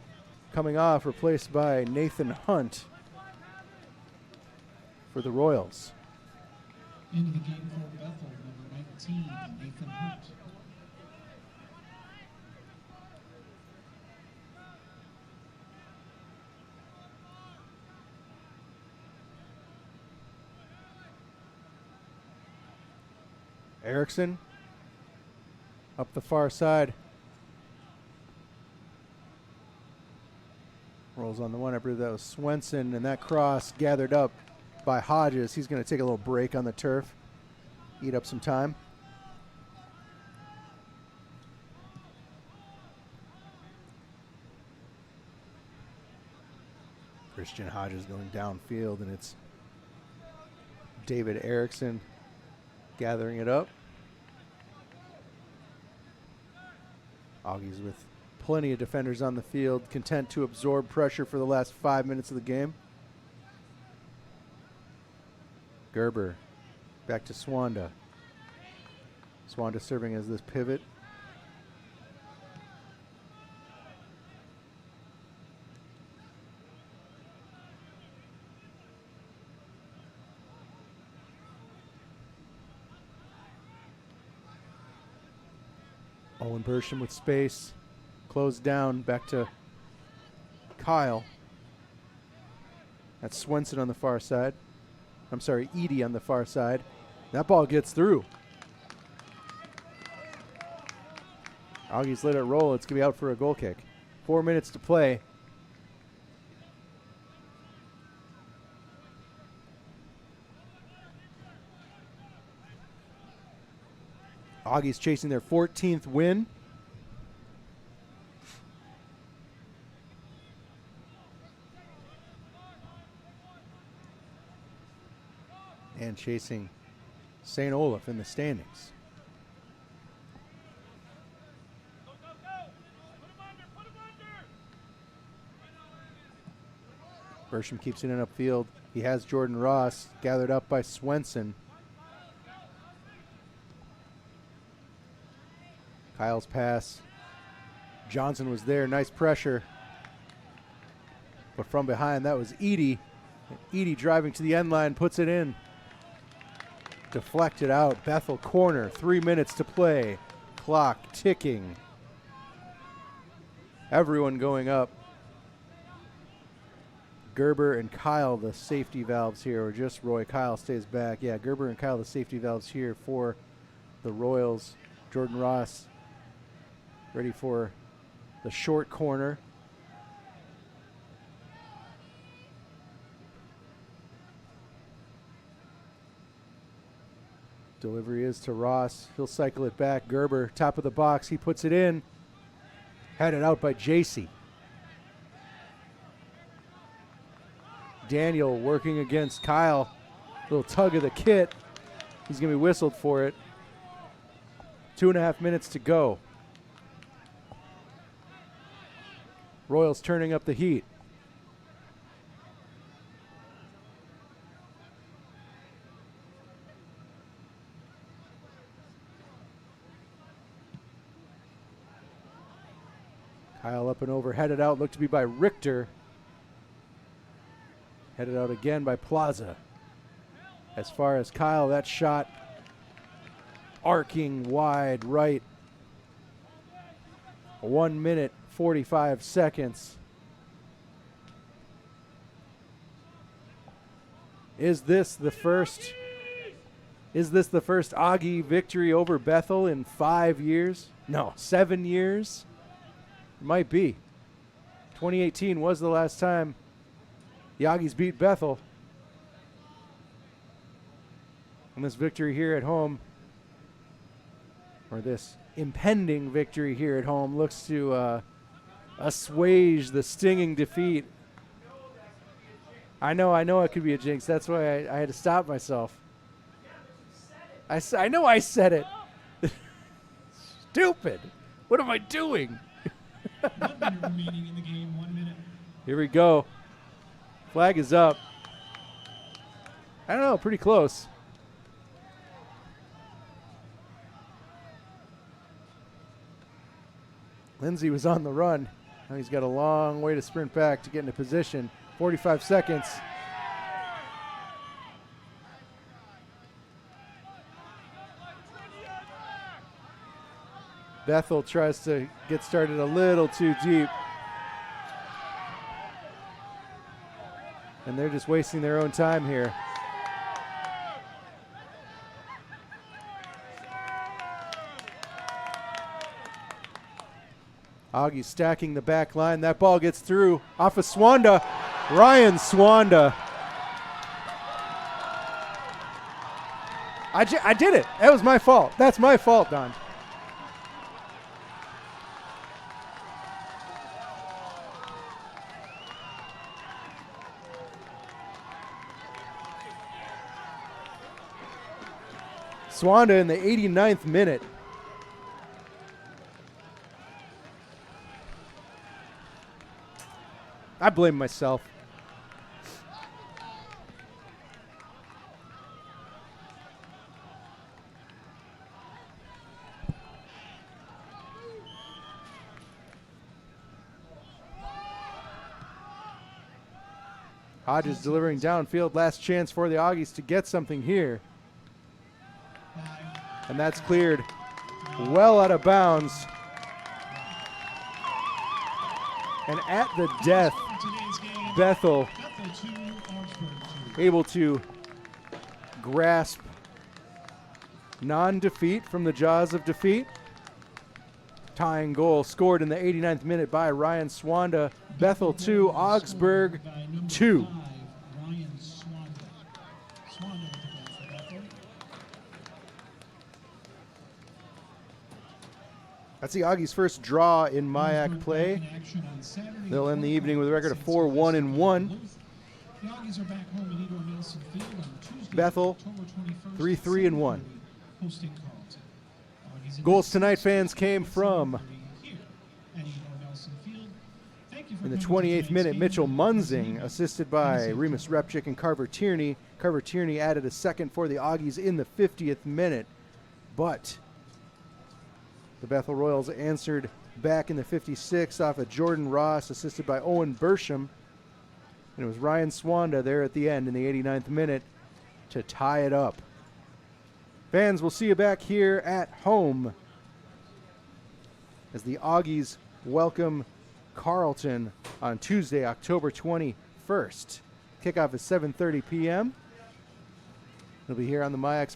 coming off, replaced by Nathan Hunt for the Royals. Into the game for Bethel, number 19, Nathan Hunt. Erickson up the far side. Rolls on the one. I believe that was Swenson, and that cross gathered up by Hodges. He's going to take a little break on the turf, eat up some time. Christian Hodges going downfield, and it's David Erickson gathering it up. Augie's with plenty of defenders on the field, content to absorb pressure for the last 5 minutes of the game. Gerber back to Swanda. Swanda serving as this pivot. Owen Bersham with space. Closed down, back to Kyle. That's Swenson on the far side. I'm sorry, Edie on the far side. That ball gets through. Augie's let it roll. It's going to be out for a goal kick. 4 minutes to play. Augie's chasing their 14th win. And chasing St. Olaf in the standings. Bersham keeps it in upfield. He has Jordan Ross gathered up by Swenson. Kyle's pass. Johnson was there. Nice pressure. But from behind, that was Edie. Edie driving to the end line, puts it in. Deflected out. Bethel corner. 3 minutes to play. Clock ticking. Everyone going up. Gerber and Kyle, the safety valves here, or just Roy. Kyle stays back. Yeah, Gerber and Kyle, the safety valves here for the Royals. Jordan Ross ready for the short corner. Delivery is to Ross. He'll cycle it back. Gerber, top of the box. He puts it in. Headed out by JC. Daniel working against Kyle. Little tug of the kit. He's going to be whistled for it. 2.5 minutes to go. Royals turning up the heat. Kyle up and over, headed out, looked to be by Richter. Headed out again by Plaza. As far as Kyle, that shot arcing wide right. 1 minute, 45 seconds. Is this the first Augie victory over Bethel in 5 years? No, 7 years? Might be. 2018 was the last time the Aggies beat Bethel. And this victory here at home, or this impending victory here at home, looks to assuage the stinging defeat. I know it could be a jinx. That's why I had to stop myself. I know I said it. Stupid. What am I doing? 1 minute remaining in the game. 1 minute. Here we go. Flag is up. I don't know, pretty close. Lindsay was on the run. Now he's got a long way to sprint back to get into position. 45 seconds. Bethel tries to get started a little too deep. And they're just wasting their own time here. Augie stacking the back line. That ball gets through off of Swanda. Ryan Swanda. I did it. That was my fault. That's my fault, Don. Swanda in the 89th minute. I blame myself. Hodges delivering downfield. Last chance for the Aggies to get something here. And that's cleared well out of bounds. And at the death, Bethel able to grasp non-defeat from the jaws of defeat. Tying goal scored in the 89th minute by Ryan Swanda. Bethel 2, Augsburg 2. That's the Aggies' first draw in MIAC play. They'll end the evening with a record of 4-1-1. Bethel 3-3-1. Goals tonight, fans, came from, in the 28th minute, Mitchell Munzing, assisted by Remus Repchick and Carver Tierney. Carver Tierney added a second for the Aggies in the 50th minute, but the Bethel Royals answered back in the 56th off of Jordan Ross, assisted by Owen Bersham. And it was Ryan Swanda there at the end in the 89th minute to tie it up. Fans, we'll see you back here at home as the Aggies welcome Carleton on Tuesday, October 21st. Kickoff is 7:30 p.m. It'll be here on the MIAC